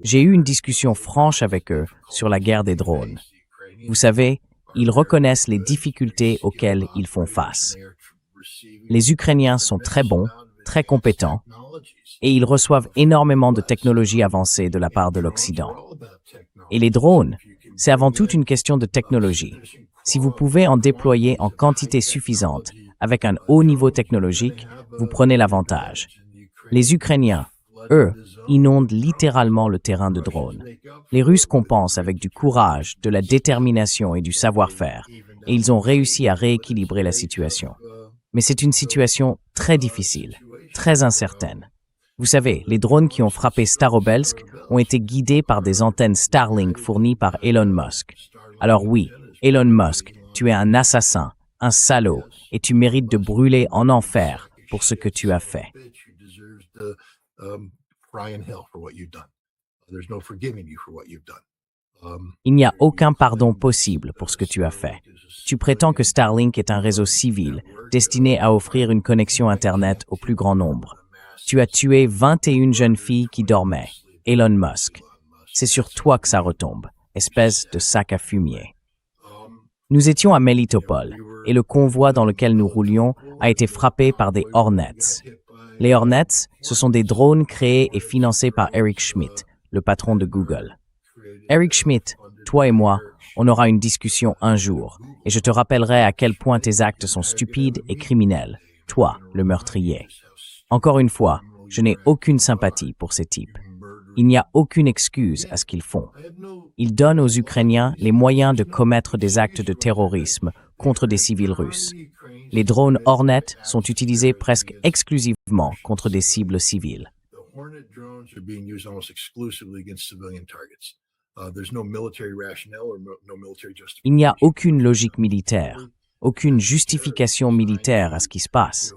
C: J'ai eu une discussion franche avec eux sur la guerre des drones. Vous savez, ils reconnaissent les difficultés auxquelles ils font face. Les Ukrainiens sont très bons, très compétents, et ils reçoivent énormément de technologies avancées de la part de l'Occident. Et les drones, c'est avant tout une question de technologie. Si vous pouvez en déployer en quantité suffisante, avec un haut niveau technologique, vous prenez l'avantage. Les Ukrainiens, eux, inondent littéralement le terrain de drones. Les Russes compensent avec du courage, de la détermination et du savoir-faire, et ils ont réussi à rééquilibrer la situation. Mais c'est une situation très difficile, très incertaine. Vous savez, les drones qui ont frappé Starobelsk ont été guidés par des antennes Starlink fournies par Elon Musk. Alors oui, Elon Musk, tu es un assassin, un salaud, et tu mérites de brûler en enfer pour ce que tu as fait. Il n'y a aucun pardon possible pour ce que tu as fait. Tu prétends que Starlink est un réseau civil destiné à offrir une connexion Internet au plus grand nombre. Tu as tué 21 jeunes filles qui dormaient. Elon Musk. C'est sur toi que ça retombe, espèce de sac à fumier. Nous étions à Melitopol et le convoi dans lequel nous roulions a été frappé par des Hornets. Les Hornets, ce sont des drones créés et financés par Eric Schmidt, le patron de Google. Eric Schmidt, toi et moi, on aura une discussion un jour, et je te rappellerai à quel point tes actes sont stupides et criminels, toi, le meurtrier. Encore une fois, je n'ai aucune sympathie pour ces types. Il n'y a aucune excuse à ce qu'ils font. Ils donnent aux Ukrainiens les moyens de commettre des actes de terrorisme contre des civils russes. Les drones Hornet sont utilisés presque exclusivement contre des cibles civiles. Il n'y a aucune logique militaire, aucune justification militaire à ce qui se passe.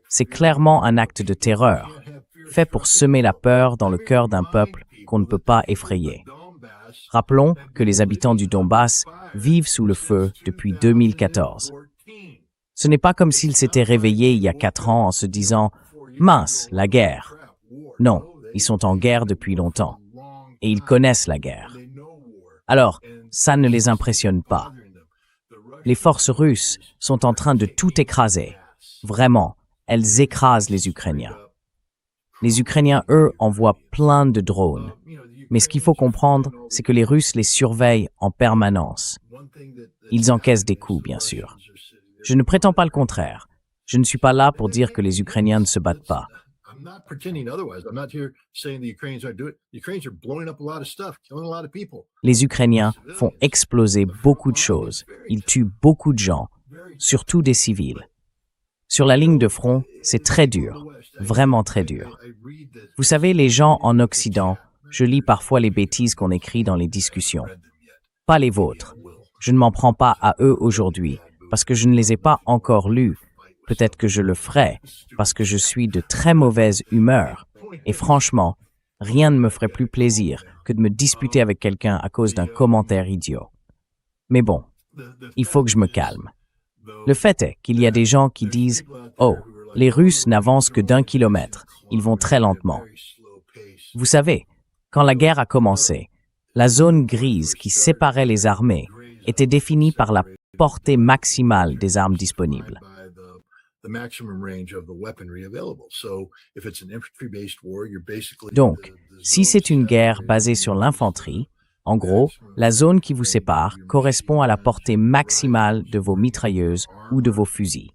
C: C'est clairement un acte de terreur, fait pour semer la peur dans le cœur d'un peuple qu'on ne peut pas effrayer. Rappelons que les habitants du Donbass vivent sous le feu depuis 2014. Ce n'est pas comme s'ils s'étaient réveillés il y a 4 ans en se disant « Mince, la guerre ». Non, ils sont en guerre depuis longtemps. Et ils connaissent la guerre. Alors, ça ne les impressionne pas. Les forces russes sont en train de tout écraser. Vraiment, elles écrasent les Ukrainiens. Les Ukrainiens, eux, envoient plein de drones. Mais ce qu'il faut comprendre, c'est que les Russes les surveillent en permanence. Ils encaissent des coups, bien sûr. Je ne prétends pas le contraire. Je ne suis pas là pour dire que les Ukrainiens ne se battent pas. Les Ukrainiens font exploser beaucoup de choses. Ils tuent beaucoup de gens, surtout des civils. Sur la ligne de front, c'est très dur, vraiment très dur. Vous savez, les gens en Occident, je lis parfois les bêtises qu'on écrit dans les discussions. Pas les vôtres. Je ne m'en prends pas à eux aujourd'hui, parce que je ne les ai pas encore lus. Peut-être que je le ferai, parce que je suis de très mauvaise humeur. Et franchement, rien ne me ferait plus plaisir que de me disputer avec quelqu'un à cause d'un commentaire idiot. Mais bon, il faut que je me calme. Le fait est qu'il y a des gens qui disent « Oh, les Russes n'avancent que d'1 kilomètre, ils vont très lentement. » Vous savez, quand la guerre a commencé, la zone grise qui séparait les armées était définie par la portée maximale des armes disponibles. Donc, si c'est une guerre basée sur l'infanterie, en gros, la zone qui vous sépare correspond à la portée maximale de vos mitrailleuses ou de vos fusils.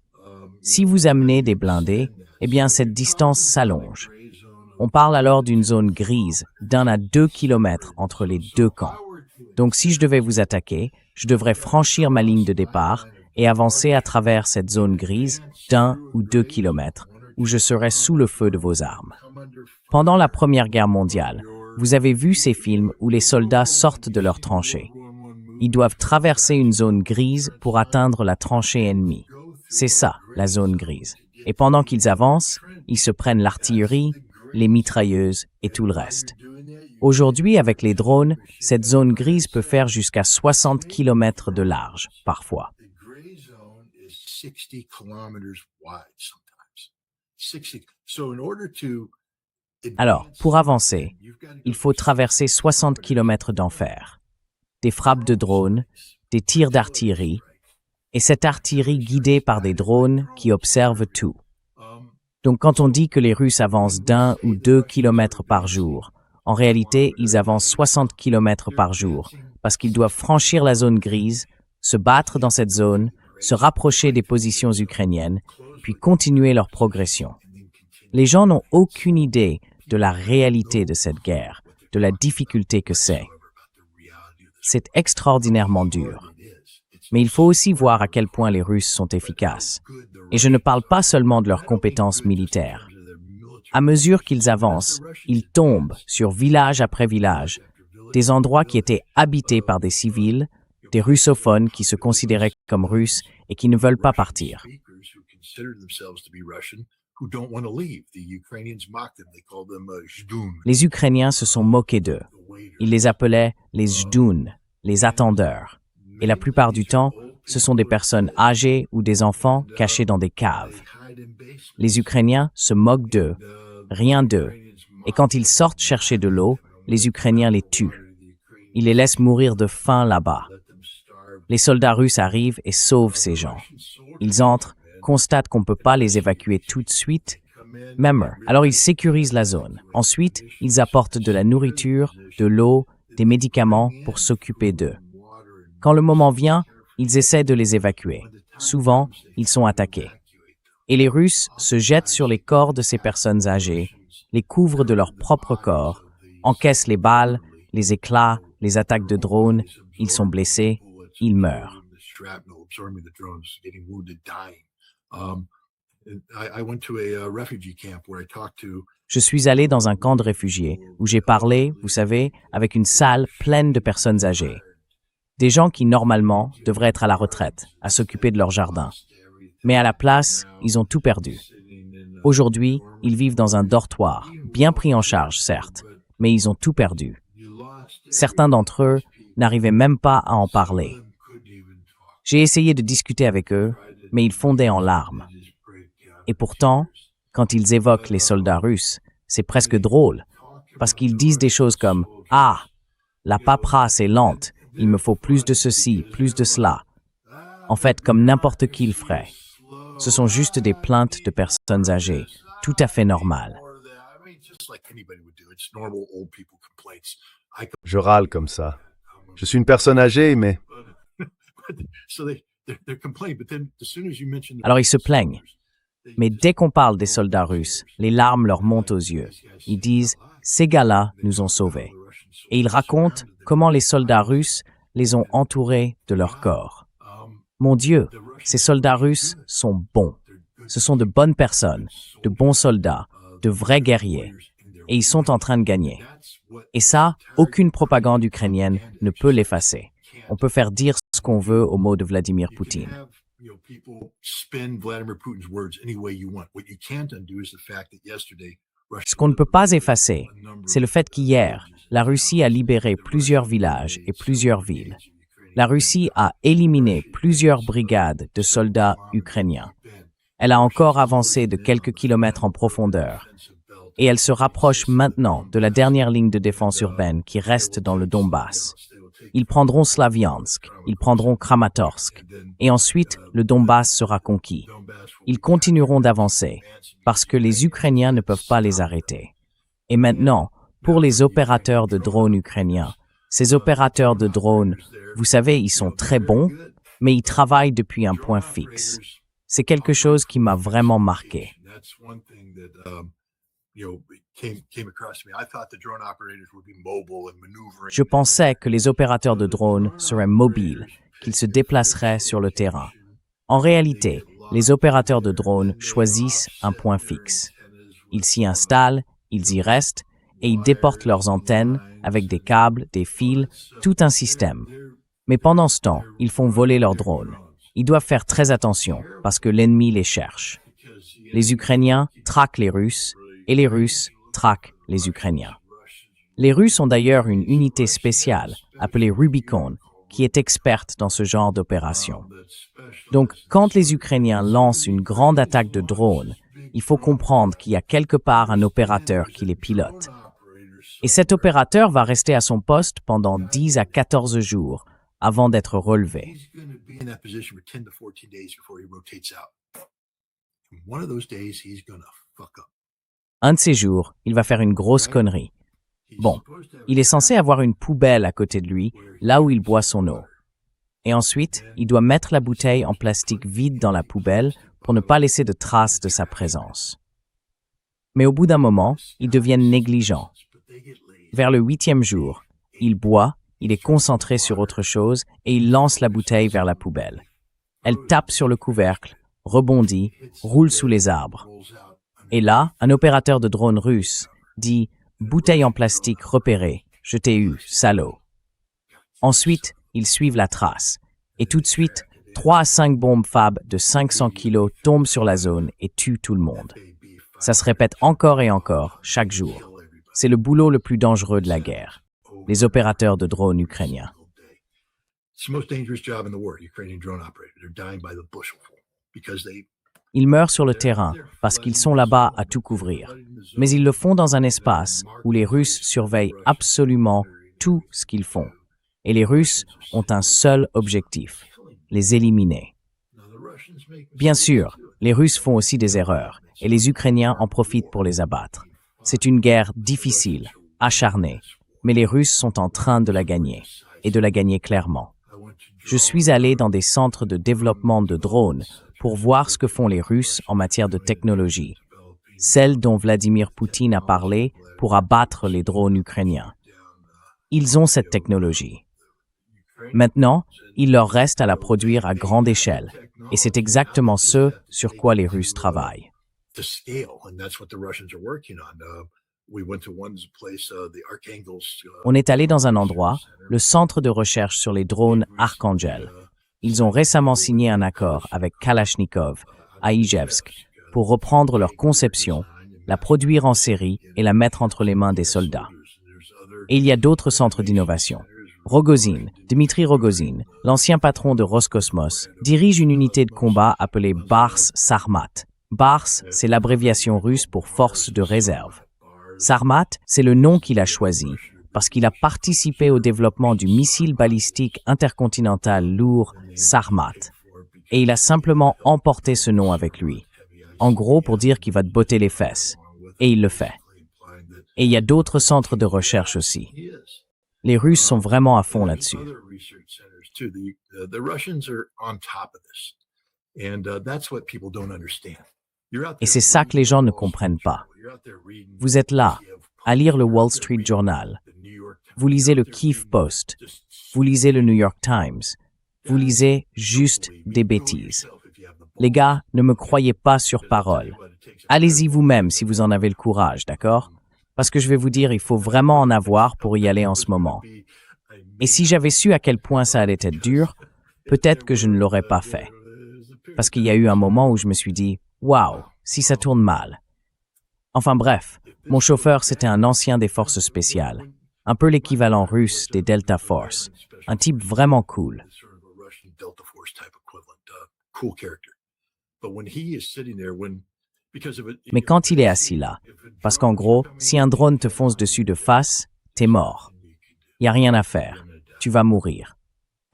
C: Si vous amenez des blindés, eh bien cette distance s'allonge. On parle alors d'une zone grise d'1 à 2 kilomètres entre les deux camps. Donc si je devais vous attaquer, je devrais franchir ma ligne de départ et avancer à travers cette zone grise d'1 ou 2 kilomètres, où je serais sous le feu de vos armes. Pendant la Première Guerre mondiale, vous avez vu ces films où les soldats sortent de leurs tranchées. Ils doivent traverser une zone grise pour atteindre la tranchée ennemie. C'est ça, la zone grise. Et pendant qu'ils avancent, ils se prennent l'artillerie, les mitrailleuses et tout le reste. Aujourd'hui, avec les drones, cette zone grise peut faire jusqu'à 60 km de large, parfois. Alors, pour avancer, il faut traverser 60 km d'enfer, des frappes de drones, des tirs d'artillerie, et cette artillerie guidée par des drones qui observent tout. Donc quand on dit que les Russes avancent d'1 ou 2 kilomètres par jour, en réalité, ils avancent 60 km par jour, parce qu'ils doivent franchir la zone grise, se battre dans cette zone, se rapprocher des positions ukrainiennes, puis continuer leur progression. Les gens n'ont aucune idée de la réalité de cette guerre, de la difficulté que c'est. C'est extraordinairement dur. Mais il faut aussi voir à quel point les Russes sont efficaces. Et je ne parle pas seulement de leurs compétences militaires. À mesure qu'ils avancent, ils tombent sur village après village, des endroits qui étaient habités par des civils, des russophones qui se considéraient comme russes et qui ne veulent pas partir. Les Ukrainiens se sont moqués d'eux. Ils les appelaient les Zhdun, les attendeurs. Et la plupart du temps, ce sont des personnes âgées ou des enfants cachés dans des caves. Les Ukrainiens se moquent d'eux, rien d'eux. Et quand ils sortent chercher de l'eau, les Ukrainiens les tuent. Ils les laissent mourir de faim là-bas. Les soldats russes arrivent et sauvent ces gens. Ils entrent, constatent qu'on ne peut pas les évacuer tout de suite, même. Alors ils sécurisent la zone. Ensuite, ils apportent de la nourriture, de l'eau, des médicaments pour s'occuper d'eux. Quand le moment vient, ils essaient de les évacuer. Souvent, ils sont attaqués. Et les Russes se jettent sur les corps de ces personnes âgées, les couvrent de leur propre corps, encaissent les balles, les éclats, les attaques de drones, ils sont blessés, ils meurent. Je suis allé dans un camp de réfugiés où j'ai parlé, vous savez, avec une salle pleine de personnes âgées. Des gens qui, normalement, devraient être à la retraite, à s'occuper de leur jardin. Mais à la place, ils ont tout perdu. Aujourd'hui, ils vivent dans un dortoir, bien pris en charge, certes, mais ils ont tout perdu. Certains d'entre eux n'arrivaient même pas à en parler. J'ai essayé de discuter avec eux, mais ils fondaient en larmes. Et pourtant, quand ils évoquent les soldats russes, c'est presque drôle, parce qu'ils disent des choses comme « Ah, la paperasse est lente, il me faut plus de ceci, plus de cela. » En fait, comme n'importe qui le ferait. Ce sont juste des plaintes de personnes âgées, tout à fait normales.
D: Je râle comme ça. Je suis une personne âgée, mais...
C: Alors ils se plaignent. Mais dès qu'on parle des soldats russes, les larmes leur montent aux yeux. Ils disent « Ces gars-là nous ont sauvés ». Et ils racontent comment les soldats russes les ont entourés de leur corps. Mon Dieu, ces soldats russes sont bons. Ce sont de bonnes personnes, de bons soldats, de vrais guerriers. Et ils sont en train de gagner. Et ça, aucune propagande ukrainienne ne peut l'effacer. On peut faire dire ce qu'on veut aux mots de Vladimir Poutine. Ce qu'on ne peut pas effacer, c'est le fait qu'hier, la Russie a libéré plusieurs villages et plusieurs villes. La Russie a éliminé plusieurs brigades de soldats ukrainiens. Elle a encore avancé de quelques kilomètres en profondeur. Et elle se rapproche maintenant de la dernière ligne de défense urbaine qui reste dans le Donbass. Ils prendront Slaviansk, ils prendront Kramatorsk, et ensuite le Donbass sera conquis. Ils continueront d'avancer, parce que les Ukrainiens ne peuvent pas les arrêter. Et maintenant, pour les opérateurs de drones ukrainiens, ces opérateurs de drones, vous savez, ils sont très bons, mais ils travaillent depuis un point fixe. C'est quelque chose qui m'a vraiment marqué. Je pensais que les opérateurs de drones seraient mobiles, qu'ils se déplaceraient sur le terrain. En réalité, les opérateurs de drones choisissent un point fixe. Ils s'y installent, ils y restent, et ils déportent leurs antennes avec des câbles, des fils, tout un système. Mais pendant ce temps, ils font voler leurs drones. Ils doivent faire très attention, parce que l'ennemi les cherche. Les Ukrainiens traquent les Russes, et les Russes traquent les Ukrainiens. Les Russes ont d'ailleurs une unité spéciale, appelée Rubicon, qui est experte dans ce genre d'opération. Donc, quand les Ukrainiens lancent une grande attaque de drones, il faut comprendre qu'il y a quelque part un opérateur qui les pilote. Et cet opérateur va rester à son poste pendant 10 à 14 jours avant d'être relevé. Un de ces jours, il va faire une grosse connerie. Bon, il est censé avoir une poubelle à côté de lui, là où il boit son eau. Et ensuite, il doit mettre la bouteille en plastique vide dans la poubelle pour ne pas laisser de traces de sa présence. Mais au bout d'un moment, ils deviennent négligents. Vers le 8e jour, il boit, il est concentré sur autre chose et il lance la bouteille vers la poubelle. Elle tape sur le couvercle, rebondit, roule sous les arbres. Et là, un opérateur de drone russe dit « Bouteille en plastique repérée, je t'ai eu, salaud ». Ensuite, ils suivent la trace. Et tout de suite, 3 à 5 bombes FAB de 500 kilos tombent sur la zone et tuent tout le monde. Ça se répète encore et encore, chaque jour. C'est le boulot le plus dangereux de la guerre. Les opérateurs de drones ukrainiens. Ils meurent sur le terrain parce qu'ils sont là-bas à tout couvrir. Mais ils le font dans un espace où les Russes surveillent absolument tout ce qu'ils font. Et les Russes ont un seul objectif, les éliminer. Bien sûr, les Russes font aussi des erreurs, et les Ukrainiens en profitent pour les abattre. C'est une guerre difficile, acharnée, mais les Russes sont en train de la gagner, et de la gagner clairement. Je suis allé dans des centres de développement de drones pour voir ce que font les Russes en matière de technologie, celle dont Vladimir Poutine a parlé pour abattre les drones ukrainiens. Ils ont cette technologie. Maintenant, il leur reste à la produire à grande échelle, et c'est exactement ce sur quoi les Russes travaillent. On est allé dans un endroit, le centre de recherche sur les drones Arkhangel. Ils ont récemment signé un accord avec Kalachnikov à Ijevsk pour reprendre leur conception, la produire en série et la mettre entre les mains des soldats. Et il y a d'autres centres d'innovation. Rogozin, Dmitri Rogozin, l'ancien patron de Roscosmos, dirige une unité de combat appelée Bars Sarmat. Bars, c'est l'abréviation russe pour force de réserve. Sarmat, c'est le nom qu'il a choisi parce qu'il a participé au développement du missile balistique intercontinental lourd Sarmat. Et il a simplement emporté ce nom avec lui. En gros, pour dire qu'il va te botter les fesses. Et il le fait. Et il y a d'autres centres de recherche aussi. Les Russes sont vraiment à fond là-dessus. Et c'est ça que les gens ne comprennent pas. Vous êtes là, à lire le Wall Street Journal. Vous lisez le Kyiv Post. Vous lisez le New York Times. Vous lisez juste des bêtises. Les gars, ne me croyez pas sur parole. Allez-y vous-même si vous en avez le courage, d'accord? Parce que je vais vous dire, il faut vraiment en avoir pour y aller en ce moment. Et si j'avais su à quel point ça allait être dur, peut-être que je ne l'aurais pas fait. Parce qu'il y a eu un moment où je me suis dit, « Waouh, si ça tourne mal. » Enfin bref, mon chauffeur, c'était un ancien des forces spéciales, un peu l'équivalent russe des Delta Force, un type vraiment cool. Mais quand il est assis là, parce qu'en gros, si un drone te fonce dessus de face, t'es mort. Y a rien à faire, tu vas mourir.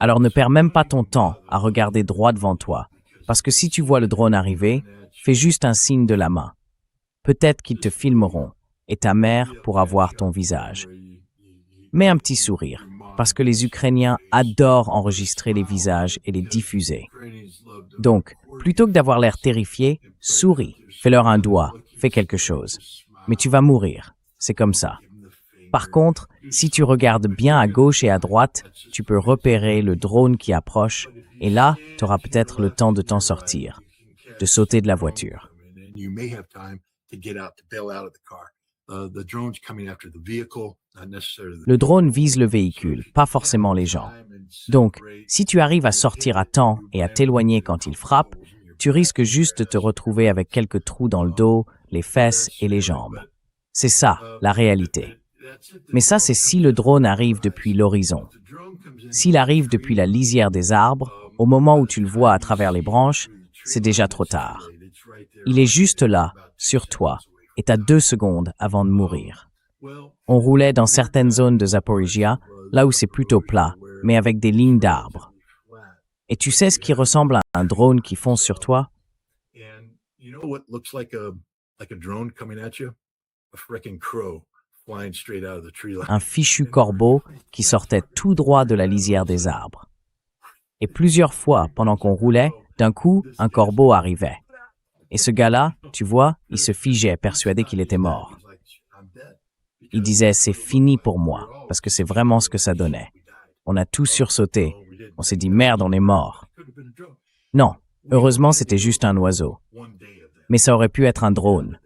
C: Alors ne perds même pas ton temps à regarder droit devant toi, parce que si tu vois le drone arriver, fais juste un signe de la main. Peut-être qu'ils te filmeront, et ta mère pourra voir ton visage. Mets un petit sourire, parce que les Ukrainiens adorent enregistrer les visages et les diffuser. Donc, plutôt que d'avoir l'air terrifié, souris, fais-leur un doigt, fais quelque chose. Mais tu vas mourir, c'est comme ça. Par contre, si tu regardes bien à gauche et à droite, tu peux repérer le drone qui approche, et là, tu auras peut-être le temps de t'en sortir, de sauter de la voiture. Le drone vise le véhicule, pas forcément les gens. Donc, si tu arrives à sortir à temps et à t'éloigner quand il frappe, tu risques juste de te retrouver avec quelques trous dans le dos, les fesses et les jambes. C'est ça, la réalité. Mais ça, c'est si le drone arrive depuis l'horizon. S'il arrive depuis la lisière des arbres, au moment où tu le vois à travers les branches, c'est déjà trop tard. Il est juste là, sur toi, et t'as 2 secondes avant de mourir. On roulait dans certaines zones de Zaporizhia, là où c'est plutôt plat, mais avec des lignes d'arbres. Et tu sais ce qui ressemble à un drone qui fonce sur toi? Un fichu corbeau qui sortait tout droit de la lisière des arbres. Et plusieurs fois, pendant qu'on roulait, d'un coup, un corbeau arrivait. Et ce gars-là, tu vois, il se figeait, persuadé qu'il était mort. Il disait « c'est fini pour moi », parce que c'est vraiment ce que ça donnait. On a tous sursauté. On s'est dit « merde, on est mort ». Non, heureusement, c'était juste un oiseau. Mais ça aurait pu être un drone.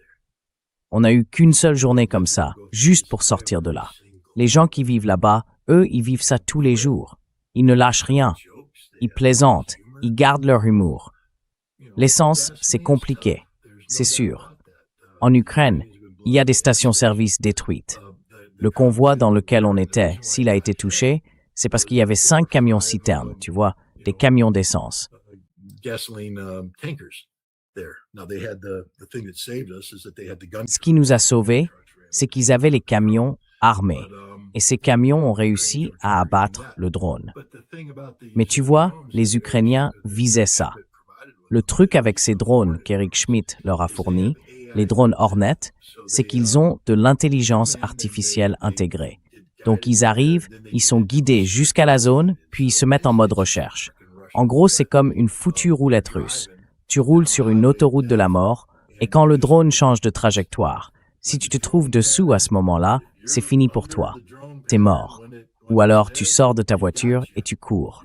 C: On n'a eu qu'une seule journée comme ça, juste pour sortir de là. Les gens qui vivent là-bas, eux, ils vivent ça tous les jours. Ils ne lâchent rien. Ils plaisantent. Ils gardent leur humour. L'essence, c'est compliqué. C'est sûr. En Ukraine, il y a des stations-service détruites. Le convoi dans lequel on était, s'il a été touché, c'est parce qu'il y avait 5 camions-citernes, tu vois, des camions d'essence. Ce qui nous a sauvés, c'est qu'ils avaient les camions armés. Et ces camions ont réussi à abattre le drone. Mais tu vois, les Ukrainiens visaient ça. Le truc avec ces drones qu'Eric Schmidt leur a fournis, les drones Hornet, c'est qu'ils ont de l'intelligence artificielle intégrée. Donc ils arrivent, ils sont guidés jusqu'à la zone, puis ils se mettent en mode recherche. En gros, c'est comme une foutue roulette russe. Tu roules sur une autoroute de la mort, et quand le drone change de trajectoire, si tu te trouves dessous à ce moment-là, c'est fini pour toi. T'es mort. Ou alors tu sors de ta voiture et tu cours.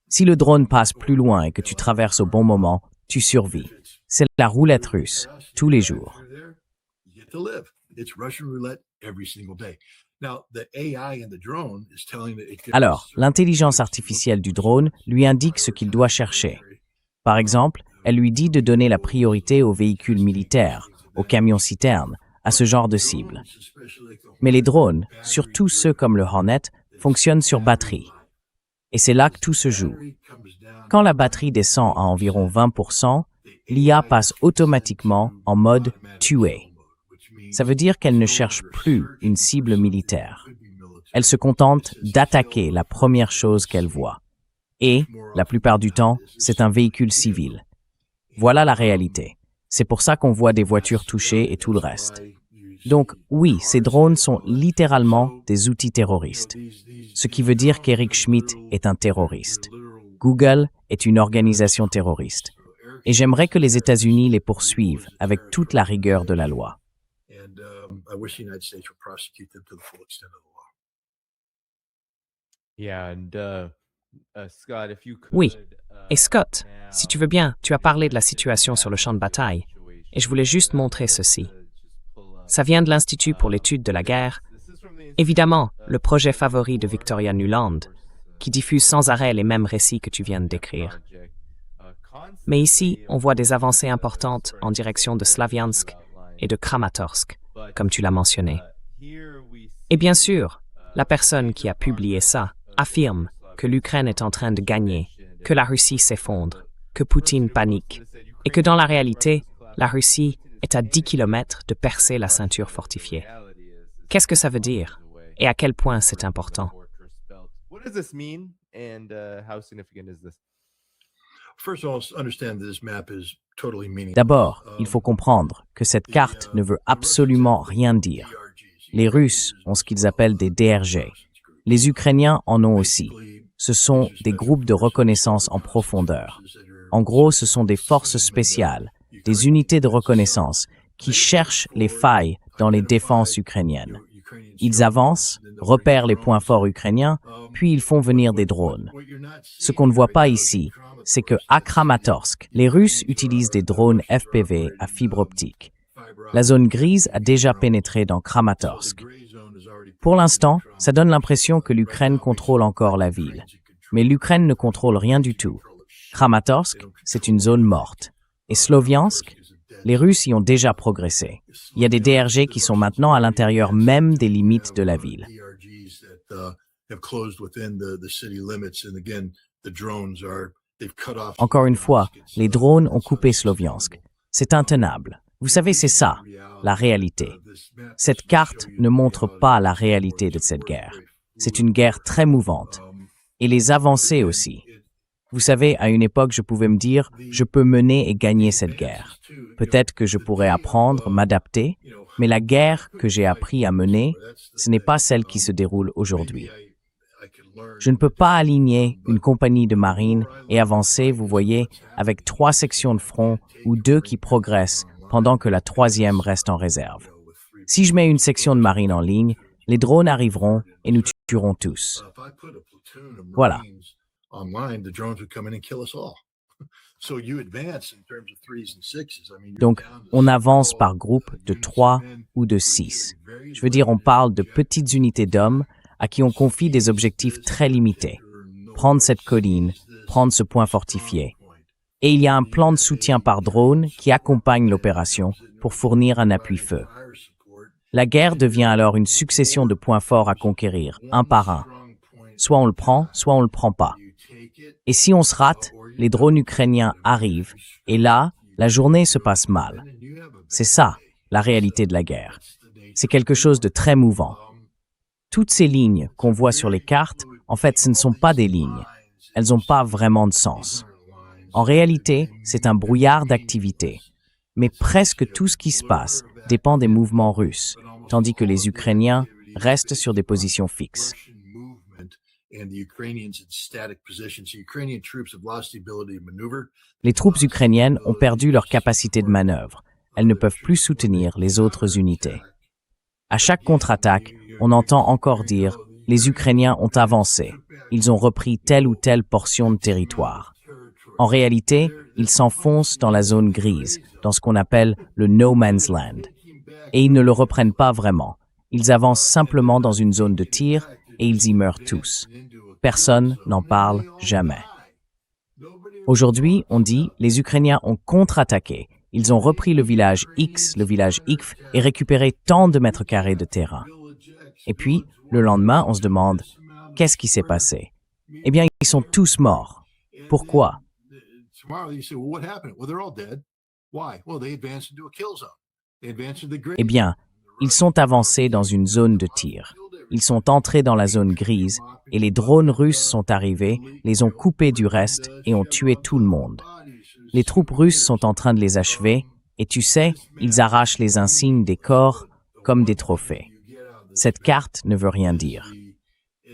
C: Si le drone passe plus loin et que tu traverses au bon moment, tu survis. C'est la roulette russe, tous les jours. Alors, l'intelligence artificielle du drone lui indique ce qu'il doit chercher. Par exemple, elle lui dit de donner la priorité aux véhicules militaires, aux camions-citernes, à ce genre de cible. Mais les drones, surtout ceux comme le Hornet, fonctionnent sur batterie. Et c'est là que tout se joue. Quand la batterie descend à environ 20%, l'IA passe automatiquement en mode tuer. Ça veut dire qu'elle ne cherche plus une cible militaire. Elle se contente d'attaquer la première chose qu'elle voit. Et, la plupart du temps, c'est un véhicule civil. Voilà la réalité. C'est pour ça qu'on voit des voitures touchées et tout le reste. Donc, oui, ces drones sont littéralement des outils terroristes. Ce qui veut dire qu'Eric Schmidt est un terroriste. Google est une organisation terroriste. Et j'aimerais que les États-Unis les poursuivent avec toute la rigueur de la loi.
B: Oui. Et Scott, si tu veux bien, tu as parlé de la situation sur le champ de bataille, et je voulais juste montrer ceci. Ça vient de l'Institut pour l'étude de la guerre. Évidemment, le projet favori de Victoria Nuland, qui diffuse sans arrêt les mêmes récits que tu viens de décrire. Mais ici, on voit des avancées importantes en direction de Slaviansk et de Kramatorsk, comme tu l'as mentionné. Et bien sûr, la personne qui a publié ça affirme que l'Ukraine est en train de gagner, que la Russie s'effondre, que Poutine panique, et que dans la réalité, la Russie est à 10 kilomètres de percer la ceinture fortifiée. Qu'est-ce que ça veut dire? Et à quel point c'est important?
C: D'abord, il faut comprendre que cette carte ne veut absolument rien dire. Les Russes ont ce qu'ils appellent des DRG. Les Ukrainiens en ont aussi. Ce sont des groupes de reconnaissance en profondeur. En gros, ce sont des forces spéciales, des unités de reconnaissance qui cherchent les failles dans les défenses ukrainiennes. Ils avancent, repèrent les points forts ukrainiens, puis ils font venir des drones. Ce qu'on ne voit pas ici, c'est que à Kramatorsk, les Russes utilisent des drones FPV à fibre optique. La zone grise a déjà pénétré dans Kramatorsk. Pour l'instant, ça donne l'impression que l'Ukraine contrôle encore la ville. Mais l'Ukraine ne contrôle rien du tout. Kramatorsk, c'est une zone morte. Et Sloviansk, les Russes y ont déjà progressé. Il y a des DRG qui sont maintenant à l'intérieur même des limites de la ville. Encore une fois, les drones ont coupé Sloviansk. C'est intenable. Vous savez, c'est ça, la réalité. Cette carte ne montre pas la réalité de cette guerre. C'est une guerre très mouvante. Et les avancées aussi. Vous savez, à une époque, je pouvais me dire, je peux mener et gagner cette guerre. Peut-être que je pourrais apprendre, m'adapter, mais la guerre que j'ai appris à mener, ce n'est pas celle qui se déroule aujourd'hui. Je ne peux pas aligner une compagnie de marine et avancer, vous voyez, avec 3 sections de front ou 2 qui progressent pendant que la 3e reste en réserve. Si je mets une section de marine en ligne, les drones arriveront et nous tueront tous. Voilà. Donc, on avance par groupe de 3 ou de 6. Je veux dire, on parle de petites unités d'hommes à qui on confie des objectifs très limités. Prendre cette colline, prendre ce point fortifié. Et il y a un plan de soutien par drone qui accompagne l'opération pour fournir un appui-feu. La guerre devient alors une succession de points forts à conquérir, un par un. Soit on le prend, soit on le prend pas. Et si on se rate, les drones ukrainiens arrivent, et là, la journée se passe mal. C'est ça, la réalité de la guerre. C'est quelque chose de très mouvant. Toutes ces lignes qu'on voit sur les cartes, en fait, ce ne sont pas des lignes. Elles n'ont pas vraiment de sens. En réalité, c'est un brouillard d'activité. Mais presque tout ce qui se passe dépend des mouvements russes, tandis que les Ukrainiens restent sur des positions fixes. Les troupes ukrainiennes ont perdu leur capacité de manœuvre. Elles ne peuvent plus soutenir les autres unités. À chaque contre-attaque, on entend encore dire « les Ukrainiens ont avancé, ils ont repris telle ou telle portion de territoire ». En réalité, ils s'enfoncent dans la zone grise, dans ce qu'on appelle le no man's land. Et ils ne le reprennent pas vraiment. Ils avancent simplement dans une zone de tir et ils y meurent tous. Personne n'en parle jamais. Aujourd'hui, on dit les Ukrainiens ont contre-attaqué. Ils ont repris le village X, le village X, et récupéré tant de mètres carrés de terrain. Et puis, le lendemain, on se demande qu'est-ce qui s'est passé? Eh bien, ils sont tous morts. Pourquoi? Eh bien, ils sont avancés dans une zone de tir. Ils sont entrés dans la zone grise et les drones russes sont arrivés, les ont coupés du reste et ont tué tout le monde. Les troupes russes sont en train de les achever et tu sais, ils arrachent les insignes des corps comme des trophées. Cette carte ne veut rien dire.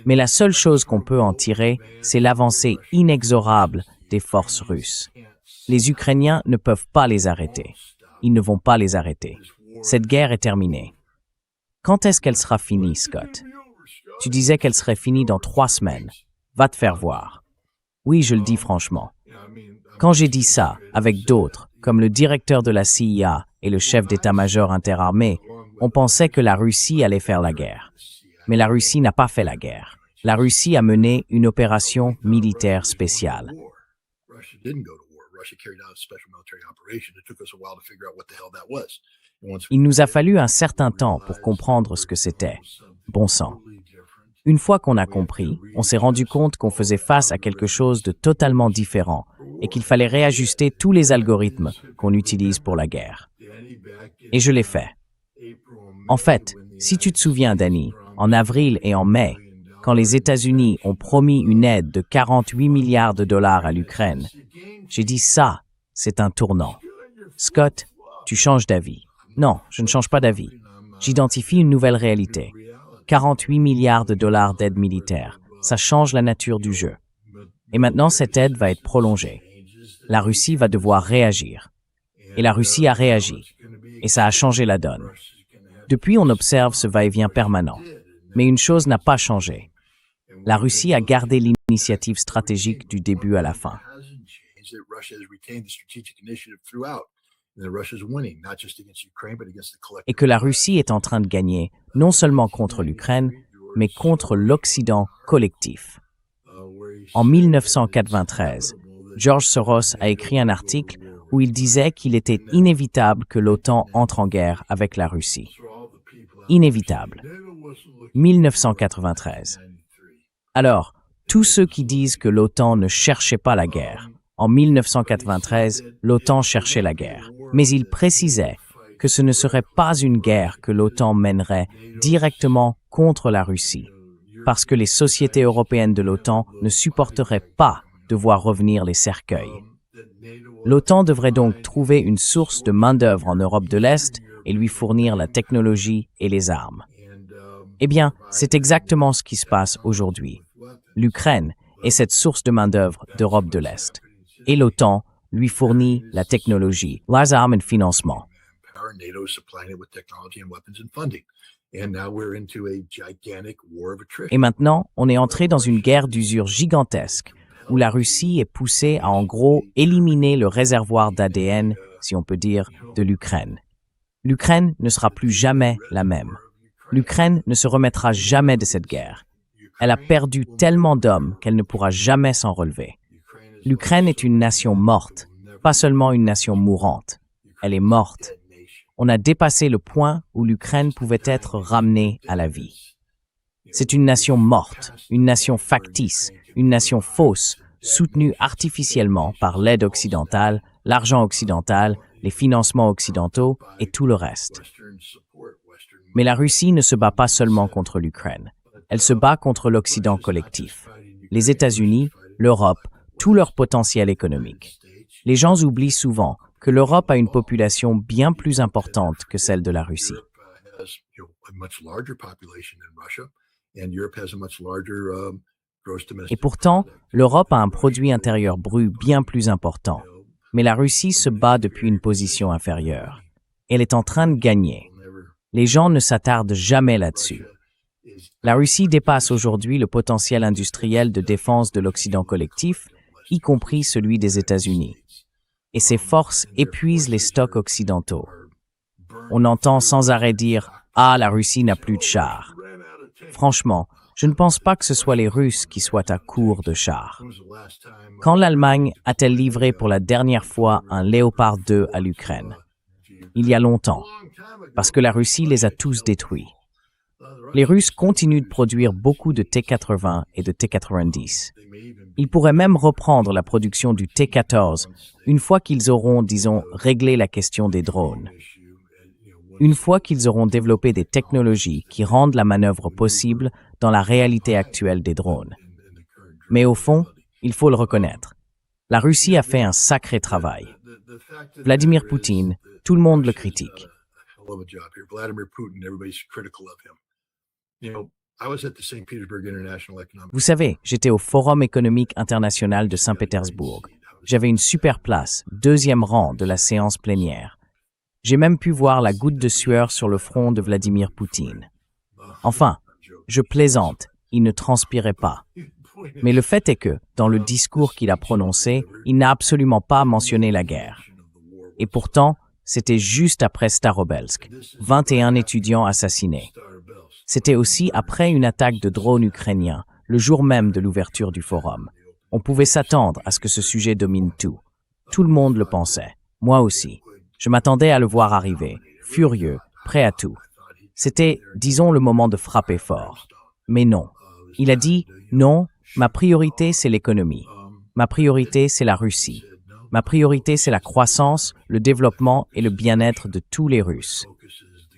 C: Mais la seule chose qu'on peut en tirer, c'est l'avancée inexorable des forces russes. Les Ukrainiens ne peuvent pas les arrêter. Ils ne vont pas les arrêter. Cette guerre est terminée. Quand est-ce qu'elle sera finie, Scott? Tu disais qu'elle serait finie dans 3 semaines. Va te faire voir. Oui, je le dis franchement. Quand j'ai dit ça, avec d'autres, comme le directeur de la CIA et le chef d'état-major interarmé, on pensait que la Russie allait faire la guerre. Mais la Russie n'a pas fait la guerre. La Russie a mené une opération militaire spéciale. Il nous a fallu un certain temps pour comprendre ce que c'était. Bon sang. Une fois qu'on a compris, on s'est rendu compte qu'on faisait face à quelque chose de totalement différent et qu'il fallait réajuster tous les algorithmes qu'on utilise pour la guerre. Et je l'ai fait. En fait, si tu te souviens, Danny, en avril et en mai, quand les États-Unis ont promis une aide de 48 milliards de dollars à l'Ukraine, j'ai dit ça, c'est un tournant. Scott, tu changes d'avis. Non, je ne change pas d'avis. J'identifie une nouvelle réalité. 48 milliards de dollars d'aide militaire. Ça change la nature du jeu. Et maintenant, cette aide va être prolongée. La Russie va devoir réagir. Et la Russie a réagi. Et ça a changé la donne. Depuis, on observe ce va-et-vient permanent. Mais une chose n'a pas changé. La Russie a gardé l'initiative stratégique du début à la fin. Et que la Russie est en train de gagner, non seulement contre l'Ukraine, mais contre l'Occident collectif. En 1993, George Soros a écrit un article où il disait qu'il était inévitable que l'OTAN entre en guerre avec la Russie. Inévitable. 1993. Alors, tous ceux qui disent que l'OTAN ne cherchait pas la guerre, en 1993, l'OTAN cherchait la guerre. Mais il précisait que ce ne serait pas une guerre que l'OTAN mènerait directement contre la Russie, parce que les sociétés européennes de l'OTAN ne supporteraient pas de voir revenir les cercueils. L'OTAN devrait donc trouver une source de main-d'œuvre en Europe de l'Est et lui fournir la technologie et les armes. Eh bien, c'est exactement ce qui se passe aujourd'hui. L'Ukraine est cette source de main-d'œuvre d'Europe de l'Est. Et l'OTAN lui fournit la technologie, les armes et le financement. Et maintenant, on est entré dans une guerre d'usure gigantesque, où la Russie est poussée à en gros éliminer le réservoir d'ADN, si on peut dire, de l'Ukraine. L'Ukraine ne sera plus jamais la même. L'Ukraine ne se remettra jamais de cette guerre. Elle a perdu tellement d'hommes qu'elle ne pourra jamais s'en relever. L'Ukraine est une nation morte, pas seulement une nation mourante. Elle est morte. On a dépassé le point où l'Ukraine pouvait être ramenée à la vie. C'est une nation morte, une nation factice, une nation fausse, soutenue artificiellement par l'aide occidentale, l'argent occidental, les financements occidentaux et tout le reste. Mais la Russie ne se bat pas seulement contre l'Ukraine. Elle se bat contre l'Occident collectif. Les États-Unis, l'Europe, tout leur potentiel économique. Les gens oublient souvent que l'Europe a une population bien plus importante que celle de la Russie. Et pourtant, l'Europe a un produit intérieur brut bien plus important. Mais la Russie se bat depuis une position inférieure. Elle est en train de gagner. Les gens ne s'attardent jamais là-dessus. La Russie dépasse aujourd'hui le potentiel industriel de défense de l'Occident collectif, y compris celui des États-Unis. Et ses forces épuisent les stocks occidentaux. On entend sans arrêt dire « Ah, la Russie n'a plus de chars ». Franchement, je ne pense pas que ce soit les Russes qui soient à court de chars. Quand l'Allemagne a-t-elle livré pour la dernière fois un Léopard 2 à l'Ukraine? Il y a longtemps, parce que la Russie les a tous détruits. Les Russes continuent de produire beaucoup de T-80 et de T-90. Ils pourraient même reprendre la production du T-14 une fois qu'ils auront, disons, réglé la question des drones. Une fois qu'ils auront développé des technologies qui rendent la manœuvre possible dans la réalité actuelle des drones. Mais au fond, il faut le reconnaître, la Russie a fait un sacré travail. Vladimir Poutine, tout le monde le critique. Vous savez, j'étais au Forum économique international de Saint-Pétersbourg. J'avais une super place, 2e rang de la séance plénière. J'ai même pu voir la goutte de sueur sur le front de Vladimir Poutine. Enfin, je plaisante, il ne transpirait pas. Mais le fait est que, dans le discours qu'il a prononcé, il n'a absolument pas mentionné la guerre. Et pourtant, c'était juste après Starobelsk, 21 étudiants assassinés. C'était aussi après une attaque de drones ukrainiens, le jour même de l'ouverture du forum. On pouvait s'attendre à ce que ce sujet domine tout. Tout le monde le pensait. Moi aussi. Je m'attendais à le voir arriver, furieux, prêt à tout. C'était, disons, le moment de frapper fort. Mais non. Il a dit, non, ma priorité, c'est l'économie. Ma priorité, c'est la Russie. Ma priorité, c'est la croissance, le développement et le bien-être de tous les Russes.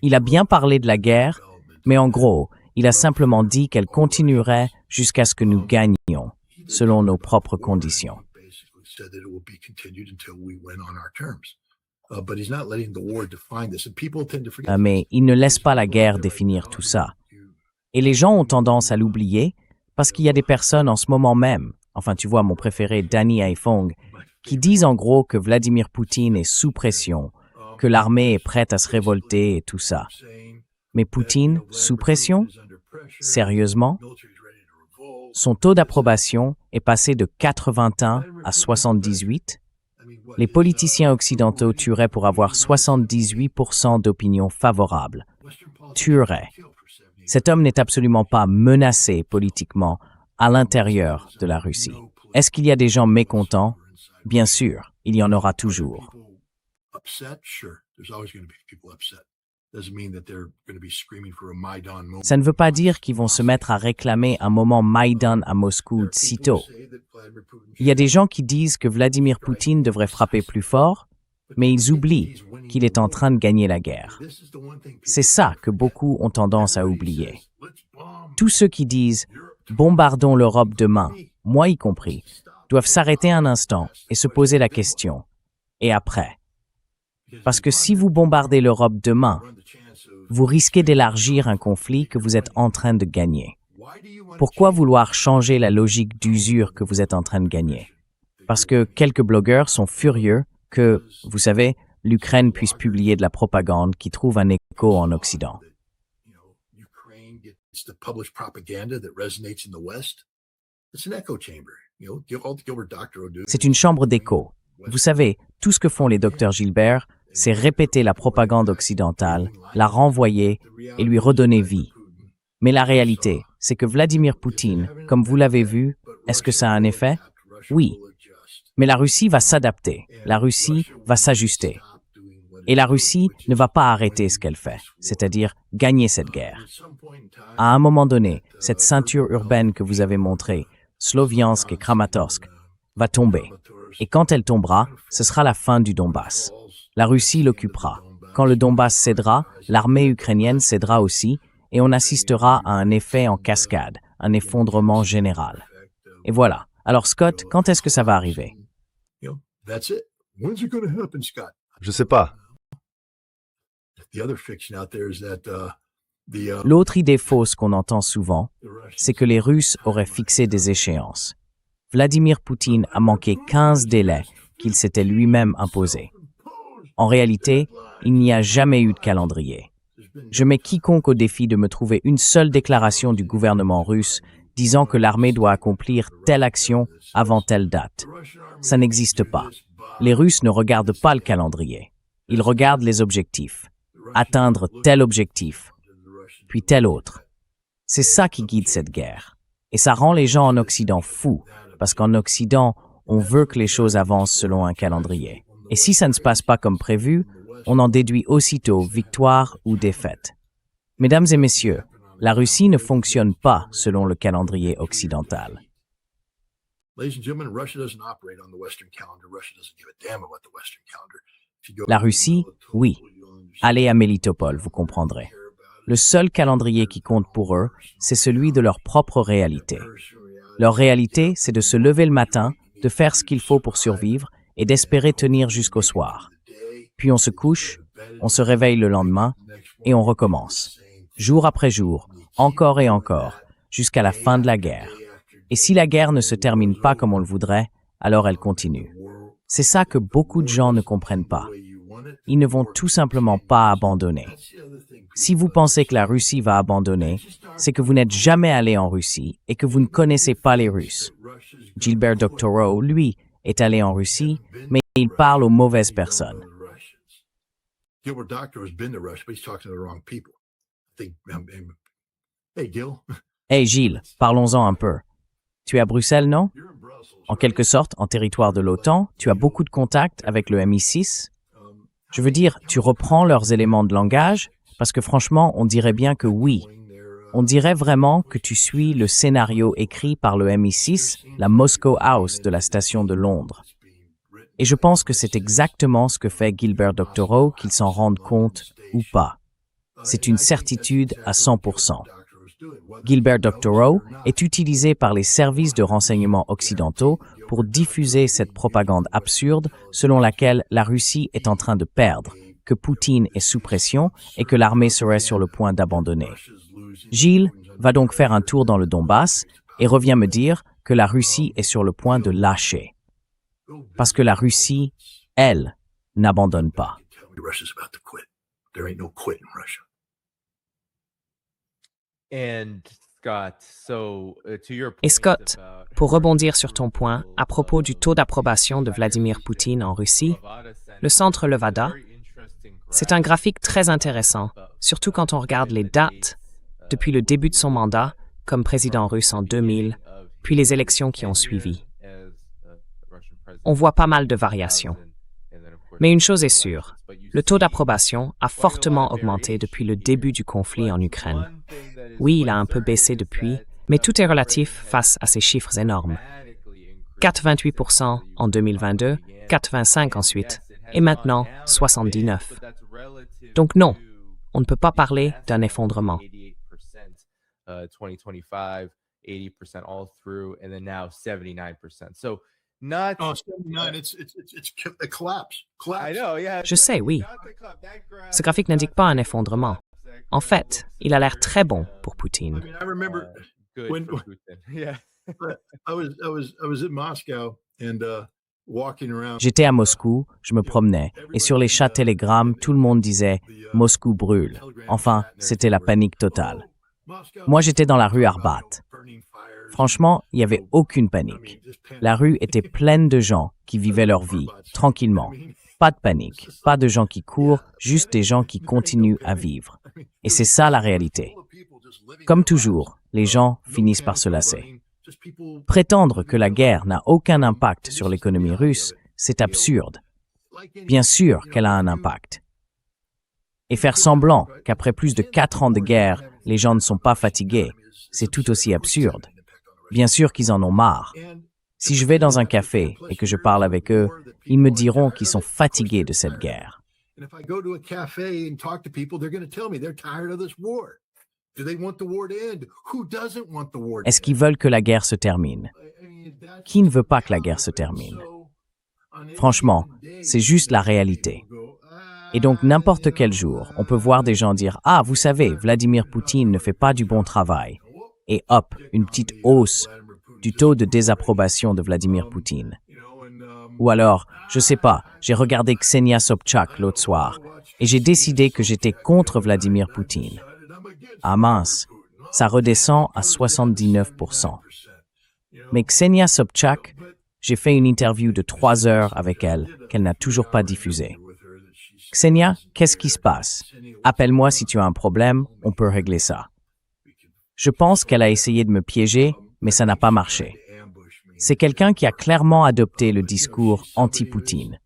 C: Il a bien parlé de la guerre, mais en gros, il a simplement dit qu'elle continuerait jusqu'à ce que nous gagnions, selon nos propres conditions. Mais il ne laisse pas la guerre définir tout ça. Et les gens ont tendance à l'oublier parce qu'il y a des personnes en ce moment même, enfin tu vois mon préféré Danny Haiphong, qui disent en gros que Vladimir Poutine est sous pression, que l'armée est prête à se révolter et tout ça. Mais Poutine, sous pression? Sérieusement? Son taux d'approbation est passé de 81 à 78. Les politiciens occidentaux tueraient pour avoir 78% d'opinion favorable. Tueraient. Cet homme n'est absolument pas menacé politiquement à l'intérieur de la Russie. Est-ce qu'il y a des gens mécontents? Bien sûr, il y en aura toujours. Ça ne veut pas dire qu'ils vont se mettre à réclamer un moment Maïdan à Moscou sitôt. Il y a des gens qui disent que Vladimir Poutine devrait frapper plus fort, mais ils oublient qu'il est en train de gagner la guerre. C'est ça que beaucoup ont tendance à oublier. Tous ceux qui disent « bombardons l'Europe demain », moi y compris, doivent s'arrêter un instant et se poser la question « et après ?» Parce que si vous bombardez l'Europe demain, vous risquez d'élargir un conflit que vous êtes en train de gagner. Pourquoi vouloir changer la logique d'usure que vous êtes en train de gagner? Parce que quelques blogueurs sont furieux que, vous savez, l'Ukraine puisse publier de la propagande qui trouve un écho en Occident. C'est une chambre d'écho. Vous savez, tout ce que font les docteurs Gilbert, c'est répéter la propagande occidentale, la renvoyer et lui redonner vie. Mais la réalité, c'est que Vladimir Poutine, comme vous l'avez vu, est-ce que ça a un effet? Oui. Mais la Russie va s'adapter, la Russie va s'ajuster. Et la Russie ne va pas arrêter ce qu'elle fait, c'est-à-dire gagner cette guerre. À un moment donné, cette ceinture urbaine que vous avez montrée, Sloviansk et Kramatorsk, va tomber. Et quand elle tombera, ce sera la fin du Donbass. La Russie l'occupera. Quand le Donbass cédera, l'armée ukrainienne cédera aussi, et on assistera à un effet en cascade, un effondrement général. Et voilà. Alors Scott, quand est-ce que ça va arriver?
D: Je sais pas.
C: L'autre idée fausse qu'on entend souvent, c'est que les Russes auraient fixé des échéances. Vladimir Poutine a manqué 15 délais qu'il s'était lui-même imposés. En réalité, il n'y a jamais eu de calendrier. Je mets quiconque au défi de me trouver une seule déclaration du gouvernement russe disant que l'armée doit accomplir telle action avant telle date. Ça n'existe pas. Les Russes ne regardent pas le calendrier. Ils regardent les objectifs. Atteindre tel objectif, puis tel autre. C'est ça qui guide cette guerre. Et ça rend les gens en Occident fous, parce qu'en Occident, on veut que les choses avancent selon un calendrier. Et si ça ne se passe pas comme prévu, on en déduit aussitôt victoire ou défaite. Mesdames et messieurs, la Russie ne fonctionne pas selon le calendrier occidental. La Russie, oui. Allez à Mélitopol, vous comprendrez. Le seul calendrier qui compte pour eux, c'est celui de leur propre réalité. Leur réalité, c'est de se lever le matin, de faire ce qu'il faut pour survivre et d'espérer tenir jusqu'au soir. Puis on se couche, on se réveille le lendemain et on recommence. Jour après jour, encore et encore, jusqu'à la fin de la guerre. Et si la guerre ne se termine pas comme on le voudrait, alors elle continue. C'est ça que beaucoup de gens ne comprennent pas. Ils ne vont tout simplement pas abandonner. Si vous pensez que la Russie va abandonner, c'est que vous n'êtes jamais allé en Russie et que vous ne connaissez pas les Russes. Gilbert Doctorow, lui, est allé en Russie, mais il parle aux mauvaises personnes. Hey Gilles, parlons-en un peu. Tu es à Bruxelles, non? En quelque sorte, en territoire de l'OTAN, tu as beaucoup de contacts avec le MI6. Je veux dire, tu reprends leurs éléments de langage, parce que franchement, on dirait bien que oui. On dirait vraiment que tu suis le scénario écrit par le MI6, la Moscow House de la station de Londres. Et je pense que c'est exactement ce que fait Gilbert Doctorow, qu'il s'en rende compte ou pas. C'est une certitude à 100%. Gilbert Doctorow est utilisé par les services de renseignement occidentaux pour diffuser cette propagande absurde selon laquelle la Russie est en train de perdre, que Poutine est sous pression et que l'armée serait sur le point d'abandonner. Gilles va donc faire un tour dans le Donbass et revient me dire que la Russie est sur le point de lâcher. Parce que la Russie, elle, n'abandonne pas.
B: Et Scott, pour rebondir sur ton point à propos du taux d'approbation de Vladimir Poutine en Russie, le centre Levada, c'est un graphique très intéressant, surtout quand on regarde les dates depuis le début de son mandat comme président russe en 2000, puis les élections qui ont suivi. On voit pas mal de variations. Mais une chose est sûre, le taux d'approbation a fortement augmenté depuis le début du conflit en Ukraine. Oui, il a un peu baissé depuis, mais tout est relatif face à ces chiffres énormes. 4,28% en 2022, 4,25% ensuite, et maintenant 79%. Donc non, on ne peut pas parler d'un effondrement.
A: 2025, 80% all through, and then now 79%. So not
E: 79, it's a collapse.
A: I know, yeah.
B: Je sais, oui. Ce graphique n'indique pas un effondrement. En fait, il a l'air très bon pour Poutine.
E: I remember
A: Good
E: when
A: for Putin. Yeah.
E: I was in Moscow and walking around.
C: J'étais à Moscou, je me promenais, et sur les chats Telegram, tout le monde disait « Moscou brûle ». Enfin, c'était la panique totale. Moi, j'étais dans la rue Arbat. Franchement, il n'y avait aucune panique. La rue était pleine de gens qui vivaient leur vie, tranquillement. Pas de panique, pas de gens qui courent, juste des gens qui continuent à vivre. Et c'est ça la réalité. Comme toujours, les gens finissent par se lasser. Prétendre que la guerre n'a aucun impact sur l'économie russe, c'est absurde. Bien sûr qu'elle a un impact. Et faire semblant qu'après plus de 4 ans de guerre, les gens ne sont pas fatigués, c'est tout aussi absurde. Bien sûr qu'ils en ont marre. Si je vais dans un café et que je parle avec eux, ils me diront qu'ils sont fatigués de cette guerre. Est-ce qu'ils veulent que la guerre se termine? Qui ne veut pas que la guerre se termine? Franchement, c'est juste la réalité. Et donc, n'importe quel jour, on peut voir des gens dire « Ah, vous savez, Vladimir Poutine ne fait pas du bon travail. » Et hop, une petite hausse du taux de désapprobation de Vladimir Poutine. Ou alors, je sais pas, j'ai regardé Ksenia Sobchak l'autre soir et j'ai décidé que j'étais contre Vladimir Poutine. Ah mince, ça redescend à 79%. Mais Ksenia Sobchak, j'ai fait une interview de 3 heures avec elle qu'elle n'a toujours pas diffusée. Ksenia, qu'est-ce qui se passe? Appelle-moi si tu as un problème, on peut régler ça. Je pense qu'elle a essayé de me piéger, mais ça n'a pas marché. C'est quelqu'un qui a clairement adopté le discours anti-Poutine.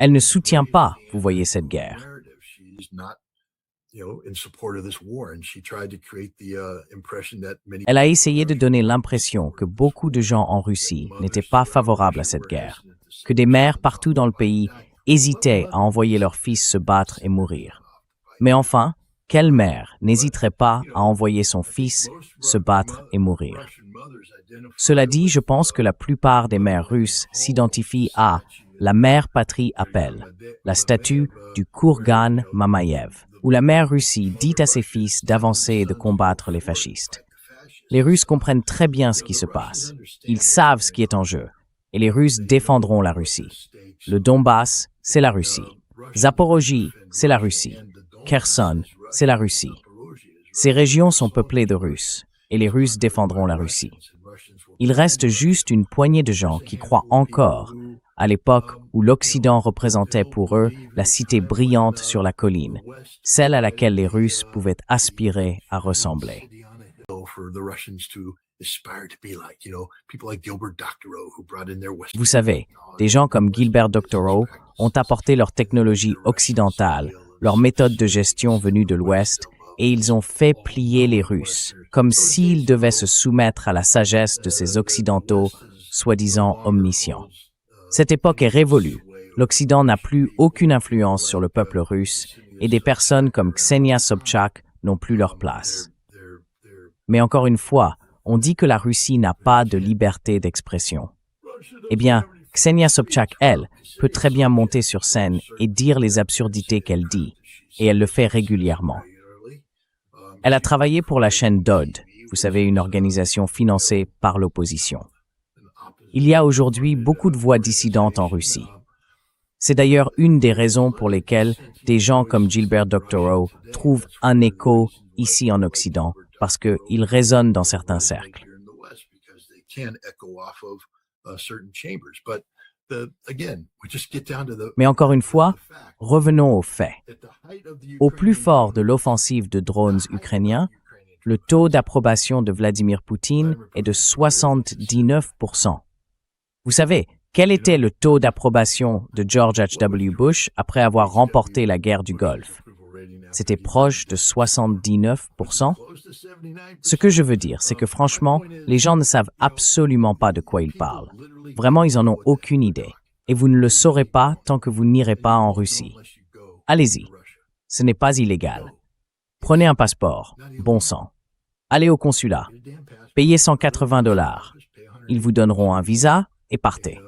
C: Elle ne soutient pas, vous voyez, cette guerre. Elle a essayé de donner l'impression que beaucoup de gens en Russie n'étaient pas favorables à cette guerre, que des mères partout dans le pays hésitaient à envoyer leur fils se battre et mourir. Mais enfin, quelle mère n'hésiterait pas à envoyer son fils se battre et mourir? Cela dit, je pense que la plupart des mères russes s'identifient à la mère patrie appelle, la statue du Kourgan Mamayev, où la mère Russie dit à ses fils d'avancer et de combattre les fascistes. Les Russes comprennent très bien ce qui se passe. Ils savent ce qui est en jeu. Et les Russes défendront la Russie. Le Donbass, c'est la Russie. Zaporozhye, c'est la Russie. Kherson, c'est la Russie. Ces régions sont peuplées de Russes, et les Russes défendront la Russie. Il reste juste une poignée de gens qui croient encore à l'époque où l'Occident représentait pour eux la cité brillante sur la colline, celle à laquelle les Russes pouvaient aspirer à ressembler. Vous savez, des gens comme Gilbert Doctorow ont apporté leur technologie occidentale, leur méthode de gestion venue de l'Ouest, et ils ont fait plier les Russes, comme s'ils devaient se soumettre à la sagesse de ces Occidentaux, soi-disant omniscients. Cette époque est révolue. L'Occident n'a plus aucune influence sur le peuple russe, et des personnes comme Ksenia Sobchak n'ont plus leur place. Mais encore une fois, on dit que la Russie n'a pas de liberté d'expression. Eh bien, Ksenia Sobchak, elle, peut très bien monter sur scène et dire les absurdités qu'elle dit, et elle le fait régulièrement. Elle a travaillé pour la chaîne DOD, vous savez, une organisation financée par l'opposition. Il y a aujourd'hui beaucoup de voix dissidentes en Russie. C'est d'ailleurs une des raisons pour lesquelles des gens comme Gilbert Doctorow trouvent un écho ici en Occident, parce qu'ils résonnent dans certains cercles. Mais encore une fois, revenons aux faits. Au plus fort de l'offensive de drones ukrainiens, le taux d'approbation de Vladimir Poutine est de 79%. Vous savez, quel était le taux d'approbation de George H.W. Bush après avoir remporté la guerre du Golfe? C'était proche de 79%. Ce que je veux dire, c'est que franchement, les gens ne savent absolument pas de quoi ils parlent. Vraiment, ils en ont aucune idée. Et vous ne le saurez pas tant que vous n'irez pas en Russie. Allez-y. Ce n'est pas illégal. Prenez un passeport. Bon sang. Allez au consulat. Payez $180. Ils vous donneront un visa et partez.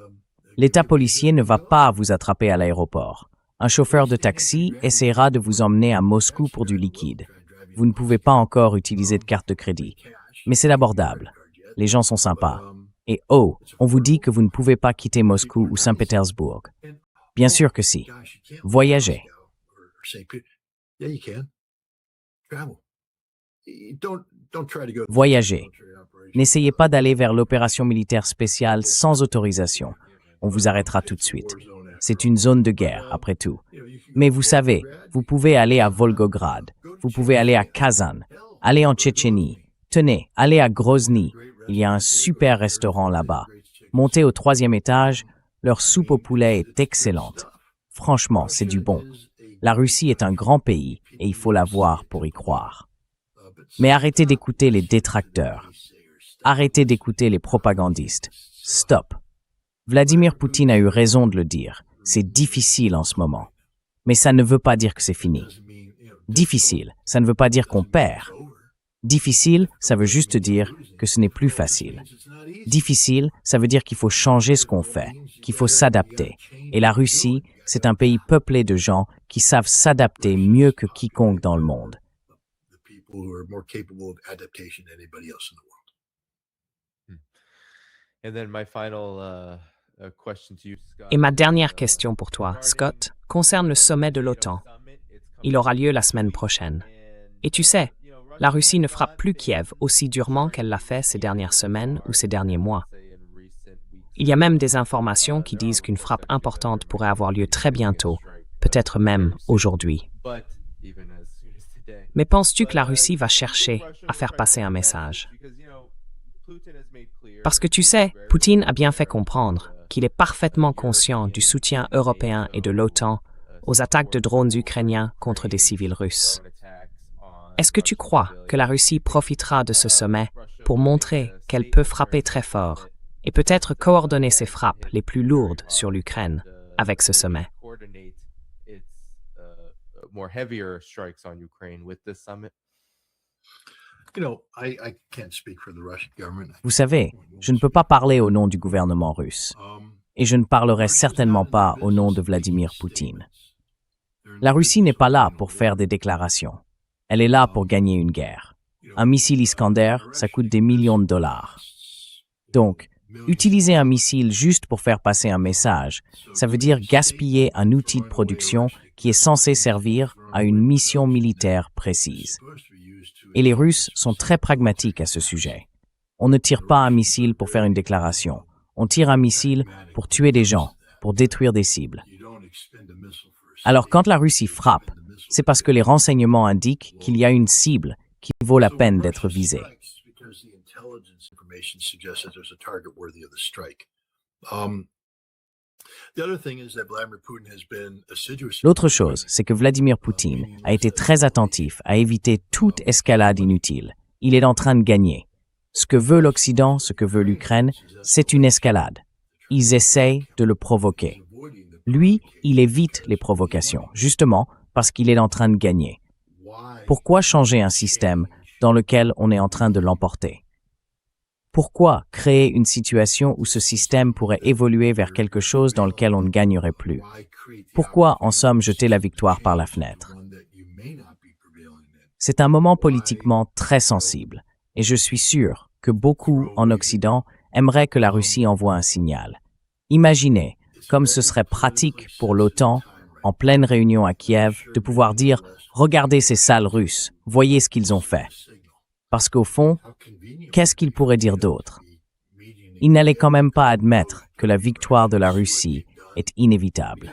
C: L'État policier ne va pas vous attraper à l'aéroport. Un chauffeur de taxi essaiera de vous emmener à Moscou pour du liquide. Vous ne pouvez pas encore utiliser de carte de crédit. Mais c'est abordable. Les gens sont sympas. Et oh, on vous dit que vous ne pouvez pas quitter Moscou ou Saint-Pétersbourg. Bien sûr que si. Voyagez. Voyagez. N'essayez pas d'aller vers l'opération militaire spéciale sans autorisation. On vous arrêtera tout de suite. C'est une zone de guerre, après tout. Mais vous savez, vous pouvez aller à Volgograd, vous pouvez aller à Kazan, aller en Tchétchénie. Tenez, allez à Grozny, il y a un super restaurant là-bas. Montez au 3e étage, leur soupe au poulet est excellente. Franchement, c'est du bon. La Russie est un grand pays et il faut la voir pour y croire. Mais arrêtez d'écouter les détracteurs. Arrêtez d'écouter les propagandistes. Stop. Vladimir Poutine a eu raison de le dire. C'est difficile en ce moment. Mais ça ne veut pas dire que c'est fini. Difficile, ça ne veut pas dire qu'on perd. Difficile, ça veut juste dire que ce n'est plus facile. Difficile, ça veut dire qu'il faut changer ce qu'on fait, qu'il faut s'adapter. Et la Russie, c'est un pays peuplé de gens qui savent s'adapter mieux que quiconque dans le monde.
B: Et ma dernière question pour toi, Scott, concerne le sommet de l'OTAN. Il aura lieu la semaine prochaine. Et tu sais, la Russie ne frappe plus Kiev aussi durement qu'elle l'a fait ces dernières semaines ou ces derniers mois. Il y a même des informations qui disent qu'une frappe importante pourrait avoir lieu très bientôt, peut-être même aujourd'hui. Mais penses-tu que la Russie va chercher à faire passer un message? Parce que tu sais, Poutine a bien fait comprendre qu'il est parfaitement conscient du soutien européen et de l'OTAN aux attaques de drones ukrainiens contre des civils russes. Est-ce que tu crois que la Russie profitera de ce sommet pour montrer qu'elle peut frapper très fort et peut-être coordonner ses frappes les plus lourdes sur l'Ukraine avec ce sommet?
C: Vous savez, je ne peux pas parler au nom du gouvernement russe. Et je ne parlerai certainement pas au nom de Vladimir Poutine. La Russie n'est pas là pour faire des déclarations. Elle est là pour gagner une guerre. Un missile Iskander, ça coûte des millions de dollars. Donc, utiliser un missile juste pour faire passer un message, ça veut dire gaspiller un outil de production qui est censé servir à une mission militaire précise. Et les Russes sont très pragmatiques à ce sujet. On ne tire pas un missile pour faire une déclaration. On tire un missile pour tuer des gens, pour détruire des cibles. Alors quand la Russie frappe, c'est parce que les renseignements indiquent qu'il y a une cible qui vaut la peine d'être visée.
E: Information suggests that there's a target worthy of the strike. The other thing is that Vladimir Putin has been assiduous.
C: L'autre chose, c'est que Vladimir Poutine a été très attentif à éviter toute escalade inutile. Il est en train de gagner. Ce que veut l'Occident, ce que veut l'Ukraine, c'est une escalade. Ils essayent de le provoquer. Lui, il évite les provocations, justement parce qu'il est en train de gagner. Pourquoi changer un système dans lequel on est en train de l'emporter? Pourquoi créer une situation où ce système pourrait évoluer vers quelque chose dans lequel on ne gagnerait plus? Pourquoi, en somme, jeter la victoire par la fenêtre? C'est un moment politiquement très sensible, et je suis sûr que beaucoup en Occident aimeraient que la Russie envoie un signal. Imaginez, comme ce serait pratique pour l'OTAN, en pleine réunion à Kiev, de pouvoir dire « Regardez ces sales Russes, voyez ce qu'ils ont fait ». Parce qu'au fond, qu'est-ce qu'il pourrait dire d'autre? Il n'allait quand même pas admettre que la victoire de la Russie est inévitable.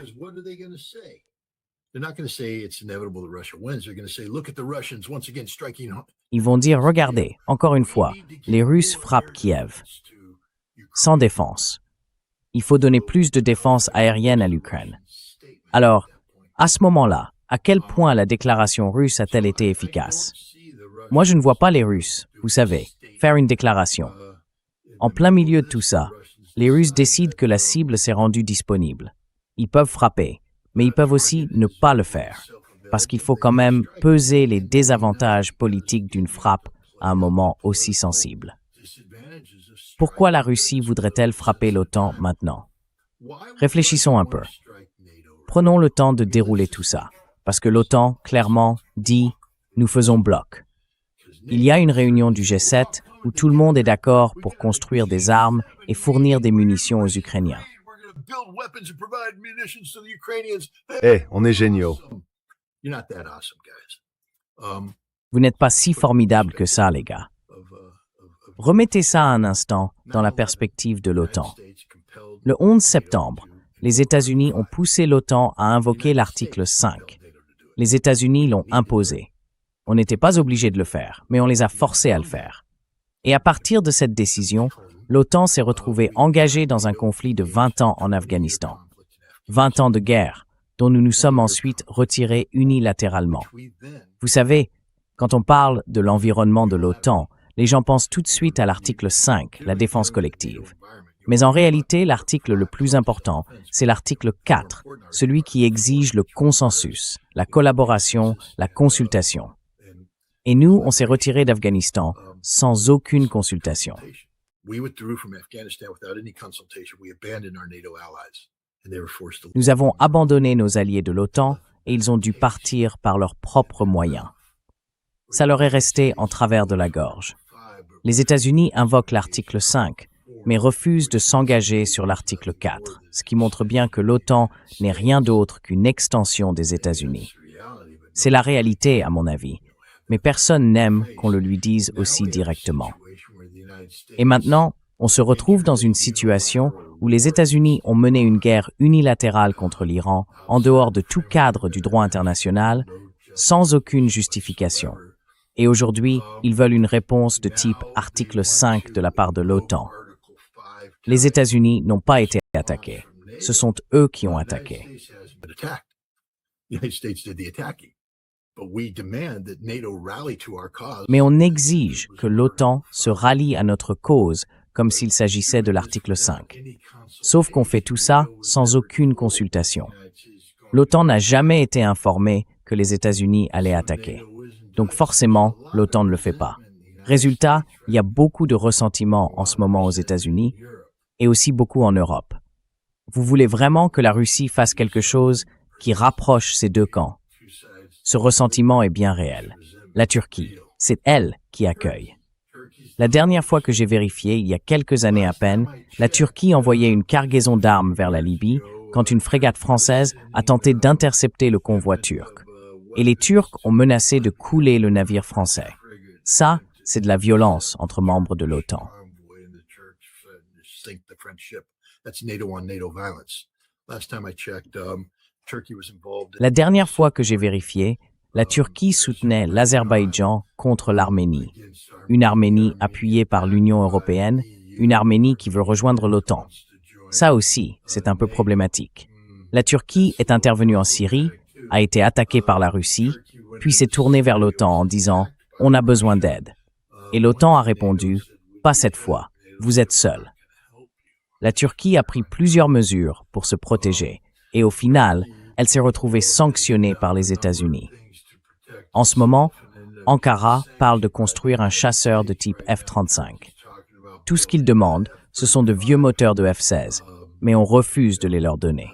C: Ils vont dire, regardez, encore une fois, les Russes frappent Kiev. Sans défense. Il faut donner plus de défense aérienne à l'Ukraine. Alors, à ce moment-là, à quel point la déclaration russe a-t-elle été efficace? Moi, je ne vois pas les Russes, vous savez, faire une déclaration. En plein milieu de tout ça, les Russes décident que la cible s'est rendue disponible. Ils peuvent frapper, mais ils peuvent aussi ne pas le faire, parce qu'il faut quand même peser les désavantages politiques d'une frappe à un moment aussi sensible. Pourquoi la Russie voudrait-elle frapper l'OTAN maintenant? Réfléchissons un peu. Prenons le temps de dérouler tout ça, parce que l'OTAN, clairement, dit « nous faisons bloc ». Il y a une réunion du G7 où tout le monde est d'accord pour construire des armes et fournir des munitions aux Ukrainiens.
D: On est géniaux.
C: Vous n'êtes pas si formidables que ça, les gars. Remettez ça un instant dans la perspective de l'OTAN. Le 11 septembre, les États-Unis ont poussé l'OTAN à invoquer l'article 5. Les États-Unis l'ont imposé. On n'était pas obligé de le faire, mais on les a forcés à le faire. Et à partir de cette décision, l'OTAN s'est retrouvée engagée dans un conflit de 20 ans en Afghanistan. 20 ans de guerre, dont nous nous sommes ensuite retirés unilatéralement. Vous savez, quand on parle de l'environnement de l'OTAN, les gens pensent tout de suite à l'article 5, la défense collective. Mais en réalité, l'article le plus important, c'est l'article 4, celui qui exige le consensus, la collaboration, la consultation. Et nous, on s'est retirés d'Afghanistan sans aucune consultation. Nous avons abandonné nos alliés de l'OTAN et ils ont dû partir par leurs propres moyens. Ça leur est resté en travers de la gorge. Les États-Unis invoquent l'article 5, mais refusent de s'engager sur l'article 4, ce qui montre bien que l'OTAN n'est rien d'autre qu'une extension des États-Unis. C'est la réalité, à mon avis. Mais personne n'aime qu'on le lui dise aussi directement. Et maintenant, on se retrouve dans une situation où les États-Unis ont mené une guerre unilatérale contre l'Iran, en dehors de tout cadre du droit international, sans aucune justification. Et aujourd'hui, ils veulent une réponse de type article 5 de la part de l'OTAN. Les États-Unis n'ont pas été attaqués. Ce sont eux qui ont attaqué. Mais on exige que l'OTAN se rallie à notre cause comme s'il s'agissait de l'article 5. Sauf qu'on fait tout ça sans aucune consultation. L'OTAN n'a jamais été informée que les États-Unis allaient attaquer. Donc forcément, l'OTAN ne le fait pas. Résultat, il y a beaucoup de ressentiment en ce moment aux États-Unis et aussi beaucoup en Europe. Vous voulez vraiment que la Russie fasse quelque chose qui rapproche ces deux camps? Ce ressentiment est bien réel. La Turquie, c'est elle qui accueille. La dernière fois que j'ai vérifié, il y a quelques années à peine, la Turquie envoyait une cargaison d'armes vers la Libye quand une frégate française a tenté d'intercepter le convoi turc. Et les Turcs ont menacé de couler le navire français. Ça, c'est de la violence entre membres de l'OTAN. La dernière fois que j'ai vérifié, la Turquie soutenait l'Azerbaïdjan contre l'Arménie, une Arménie appuyée par l'Union européenne, une Arménie qui veut rejoindre l'OTAN. Ça aussi, c'est un peu problématique. La Turquie est intervenue en Syrie, a été attaquée par la Russie, puis s'est tournée vers l'OTAN en disant « On a besoin d'aide ». Et l'OTAN a répondu « Pas cette fois, vous êtes seuls ». La Turquie a pris plusieurs mesures pour se protéger, et au final, elle s'est retrouvée sanctionnée par les États-Unis. En ce moment, Ankara parle de construire un chasseur de type F-35. Tout ce qu'ils demandent, ce sont de vieux moteurs de F-16, mais on refuse de les leur donner.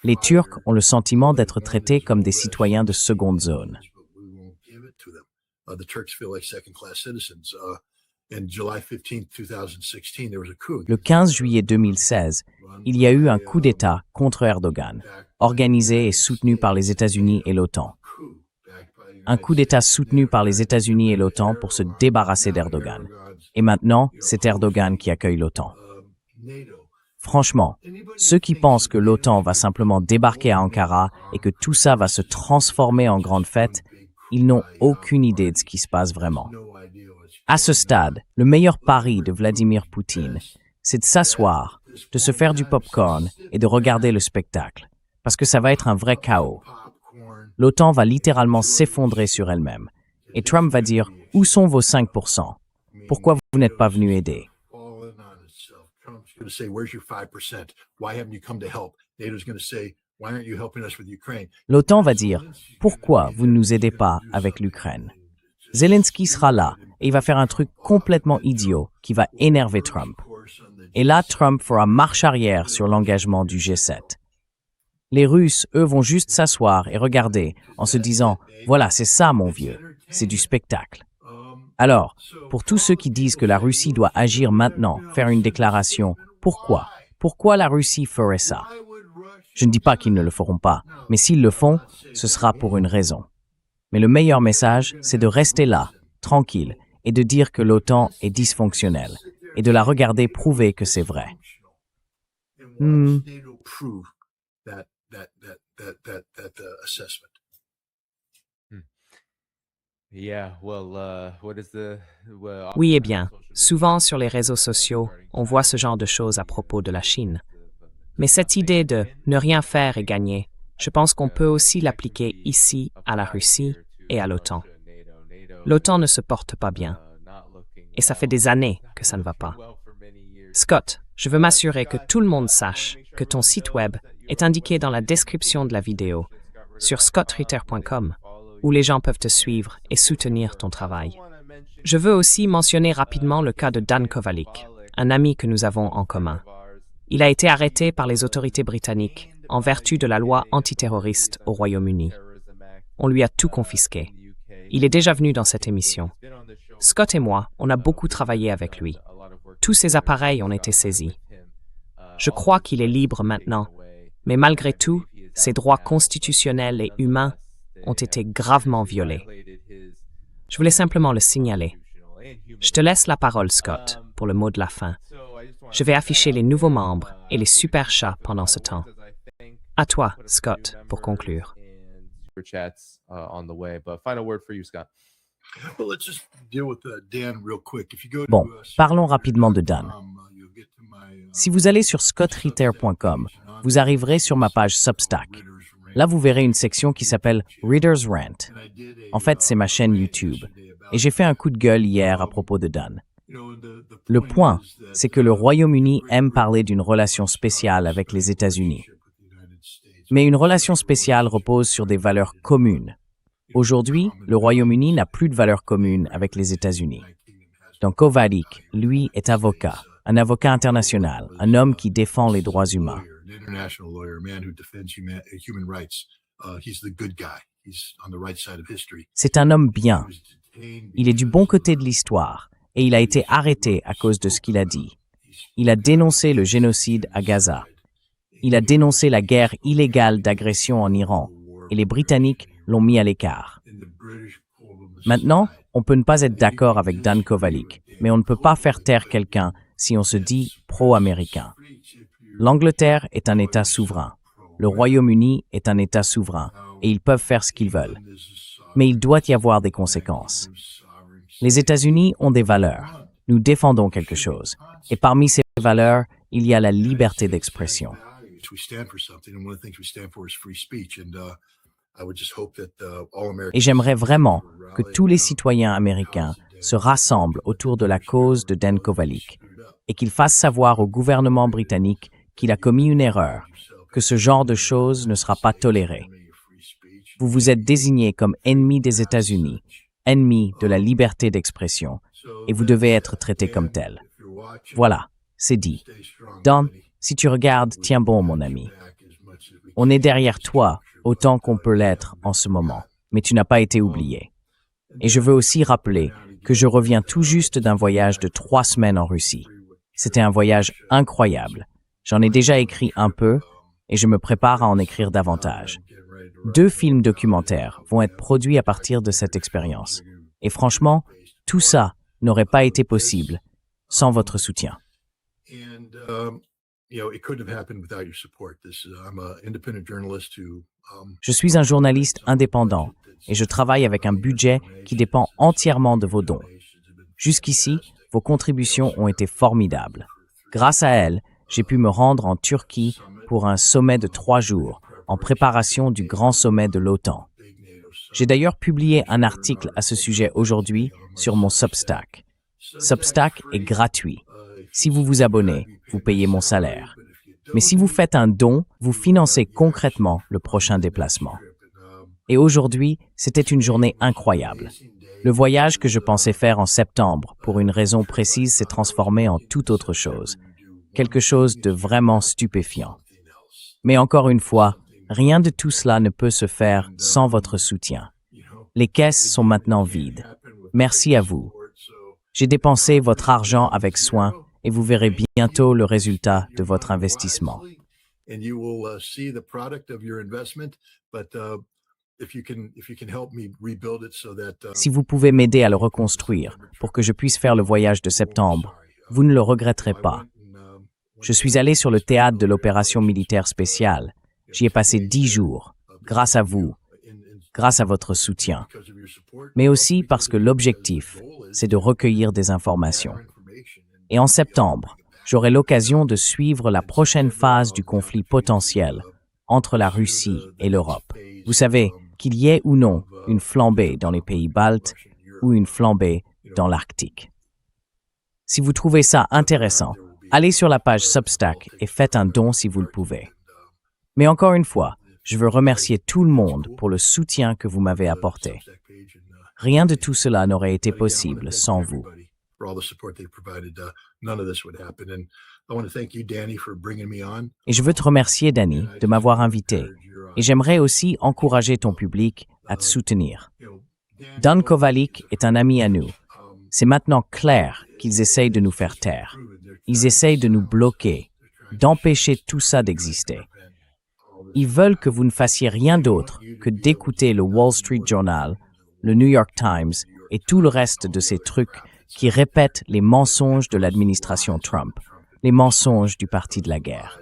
C: Les Turcs ont le sentiment d'être traités comme des citoyens de seconde zone. Le 15 juillet 2016, il y a eu un coup d'État contre Erdogan, organisé et soutenu par les États-Unis et l'OTAN. Un coup d'État soutenu par les États-Unis et l'OTAN pour se débarrasser d'Erdogan. Et maintenant, c'est Erdogan qui accueille l'OTAN. Franchement, ceux qui pensent que l'OTAN va simplement débarquer à Ankara et que tout ça va se transformer en grande fête, ils n'ont aucune idée de ce qui se passe vraiment. À ce stade, le meilleur pari de Vladimir Poutine, c'est de s'asseoir, de se faire du popcorn et de regarder le spectacle, parce que ça va être un vrai chaos. L'OTAN va littéralement s'effondrer sur elle-même, et Trump va dire « Où sont vos 5%? Pourquoi vous n'êtes pas venu aider ?» L'OTAN va dire « Pourquoi vous ne nous aidez pas avec l'Ukraine ?» Zelensky sera là et il va faire un truc complètement idiot qui va énerver Trump. Et là, Trump fera marche arrière sur l'engagement du G7. Les Russes, eux, vont juste s'asseoir et regarder en se disant « Voilà, c'est ça, mon vieux, c'est du spectacle. » Alors, pour tous ceux qui disent que la Russie doit agir maintenant, faire une déclaration, pourquoi? Pourquoi la Russie ferait ça? Je ne dis pas qu'ils ne le feront pas, mais s'ils le font, ce sera pour une raison. Mais le meilleur message, c'est de rester là, tranquille, et de dire que l'OTAN est dysfonctionnelle, et de la regarder prouver que c'est vrai.
B: Oui, eh bien, souvent sur les réseaux sociaux, on voit ce genre de choses à propos de la Chine. Mais cette idée de ne rien faire et gagner, je pense qu'on peut aussi l'appliquer ici à la Russie et à l'OTAN. L'OTAN ne se porte pas bien. Et ça fait des années que ça ne va pas. Scott, je veux m'assurer que tout le monde sache que ton site web est indiqué dans la description de la vidéo sur scottritter.com, où les gens peuvent te suivre et soutenir ton travail. Je veux aussi mentionner rapidement le cas de Dan Kovalik, un ami que nous avons en commun. Il a été arrêté par les autorités britanniques en vertu de la loi antiterroriste au Royaume-Uni. On lui a tout confisqué. Il est déjà venu dans cette émission. Scott et moi, on a beaucoup travaillé avec lui. Tous ses appareils ont été saisis. Je crois qu'il est libre maintenant, mais malgré tout, ses droits constitutionnels et humains ont été gravement violés. Je voulais simplement le signaler. Je te laisse la parole, Scott, pour le mot de la fin. Je vais afficher les nouveaux membres et les super chats pendant ce temps. À toi, Scott, pour conclure.
C: Bon, parlons rapidement de Dan. Si vous allez sur scottritter.com, vous arriverez sur ma page Substack. Là, vous verrez une section qui s'appelle Reader's Rant. En fait, c'est ma chaîne YouTube. Et j'ai fait un coup de gueule hier à propos de Dan. Le point, c'est que le Royaume-Uni aime parler d'une relation spéciale avec les États-Unis. Mais une relation spéciale repose sur des valeurs communes. Aujourd'hui, le Royaume-Uni n'a plus de valeurs communes avec les États-Unis. Donc Kovalik, lui, est avocat, un avocat international, un homme qui défend les droits humains. C'est un homme bien. Il est du bon côté de l'histoire et il a été arrêté à cause de ce qu'il a dit. Il a dénoncé le génocide à Gaza. Il a dénoncé la guerre illégale d'agression en Iran et les Britanniques l'ont mis à l'écart. Maintenant, on peut ne pas être d'accord avec Dan Kovalik, mais on ne peut pas faire taire quelqu'un si on se dit pro-américain. L'Angleterre est un État souverain. Le Royaume-Uni est un État souverain et ils peuvent faire ce qu'ils veulent. Mais il doit y avoir des conséquences. Les États-Unis ont des valeurs. Nous défendons quelque chose. Et parmi ces valeurs, il y a la liberté d'expression. Et j'aimerais vraiment que tous les citoyens américains se rassemblent autour de la cause de Dan Kovalik et qu'ils fassent savoir au gouvernement britannique qu'il a commis une erreur, que ce genre de choses ne sera pas toléré. Vous vous êtes désigné comme ennemi des États-Unis, ennemi de la liberté d'expression, et vous devez être traité comme tel. Voilà, c'est dit. Dan, si tu regardes, tiens bon, mon ami. On est derrière toi autant qu'on peut l'être en ce moment, mais tu n'as pas été oublié. Et je veux aussi rappeler que je reviens tout juste d'un voyage de 3 semaines en Russie. C'était un voyage incroyable. J'en ai déjà écrit un peu et je me prépare à en écrire davantage. 2 films documentaires vont être produits à partir de cette expérience. Et franchement, tout ça n'aurait pas été possible sans votre soutien. Je suis un journaliste indépendant et je travaille avec un budget qui dépend entièrement de vos dons. Jusqu'ici, vos contributions ont été formidables. Grâce à elles, j'ai pu me rendre en Turquie pour un sommet de 3 jours en préparation du grand sommet de l'OTAN. J'ai d'ailleurs publié un article à ce sujet aujourd'hui sur mon Substack. Substack est gratuit. Si vous vous abonnez, vous payez mon salaire. Mais si vous faites un don, vous financez concrètement le prochain déplacement. Et aujourd'hui, c'était une journée incroyable. Le voyage que je pensais faire en septembre, pour une raison précise, s'est transformé en toute autre chose. Quelque chose de vraiment stupéfiant. Mais encore une fois, rien de tout cela ne peut se faire sans votre soutien. Les caisses sont maintenant vides. Merci à vous. J'ai dépensé votre argent avec soin et vous verrez bientôt le résultat de votre investissement. Si vous pouvez m'aider à le reconstruire pour que je puisse faire le voyage de septembre, vous ne le regretterez pas. Je suis allé sur le théâtre de l'opération militaire spéciale. J'y ai passé 10 jours, grâce à vous, grâce à votre soutien. Mais aussi parce que l'objectif, c'est de recueillir des informations. Et en septembre, j'aurai l'occasion de suivre la prochaine phase du conflit potentiel entre la Russie et l'Europe. Vous savez, qu'il y ait ou non une flambée dans les pays baltes ou une flambée dans l'Arctique. Si vous trouvez ça intéressant, allez sur la page Substack et faites un don si vous le pouvez. Mais encore une fois, je veux remercier tout le monde pour le soutien que vous m'avez apporté. Rien de tout cela n'aurait été possible sans vous. Et je veux te remercier, Danny, de m'avoir invité. Et j'aimerais aussi encourager ton public à te soutenir. Dan Kovalik est un ami à nous. C'est maintenant clair qu'ils essayent de nous faire taire. Ils essayent de nous bloquer, d'empêcher tout ça d'exister. Ils veulent que vous ne fassiez rien d'autre que d'écouter le Wall Street Journal, le New York Times et tout le reste de ces trucs qui répètent les mensonges de l'administration Trump, les mensonges du parti de la guerre.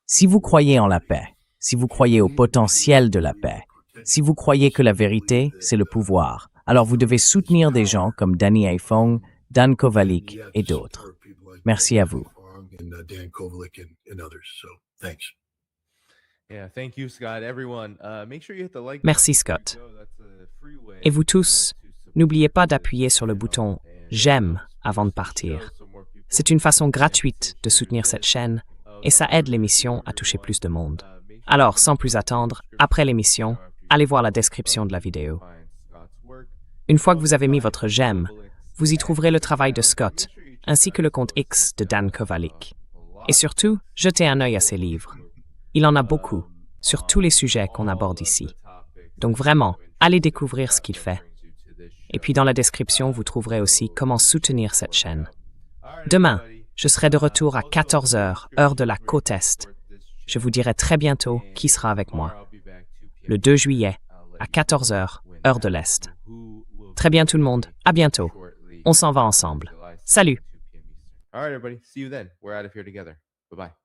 C: Si vous croyez en la paix, si vous croyez au potentiel de la paix, si vous croyez que la vérité, c'est le pouvoir, alors vous devez soutenir des gens comme Danny Haiphong, Dan Kovalik et d'autres. Merci à vous.
B: Merci Scott. Et vous tous, n'oubliez pas d'appuyer sur le bouton « J'aime » avant de partir. C'est une façon gratuite de soutenir cette chaîne et ça aide l'émission à toucher plus de monde. Alors, sans plus attendre, après l'émission, allez voir la description de la vidéo. Une fois que vous avez mis votre « J'aime », vous y trouverez le travail de Scott, ainsi que le compte X de Dan Kovalik. Et surtout, jetez un œil à ses livres. Il en a beaucoup, sur tous les sujets qu'on aborde ici. Donc vraiment, allez découvrir ce qu'il fait. Et puis dans la description, vous trouverez aussi comment soutenir cette chaîne. Demain, je serai de retour à 14h, heure de la côte Est. Je vous dirai très bientôt qui sera avec moi. Le 2 juillet, à 14h, heure de l'Est. Très bien tout le monde, à bientôt. On s'en va ensemble. Salut!
A: All right, everybody. See you then. We're out of here together. Bye-bye.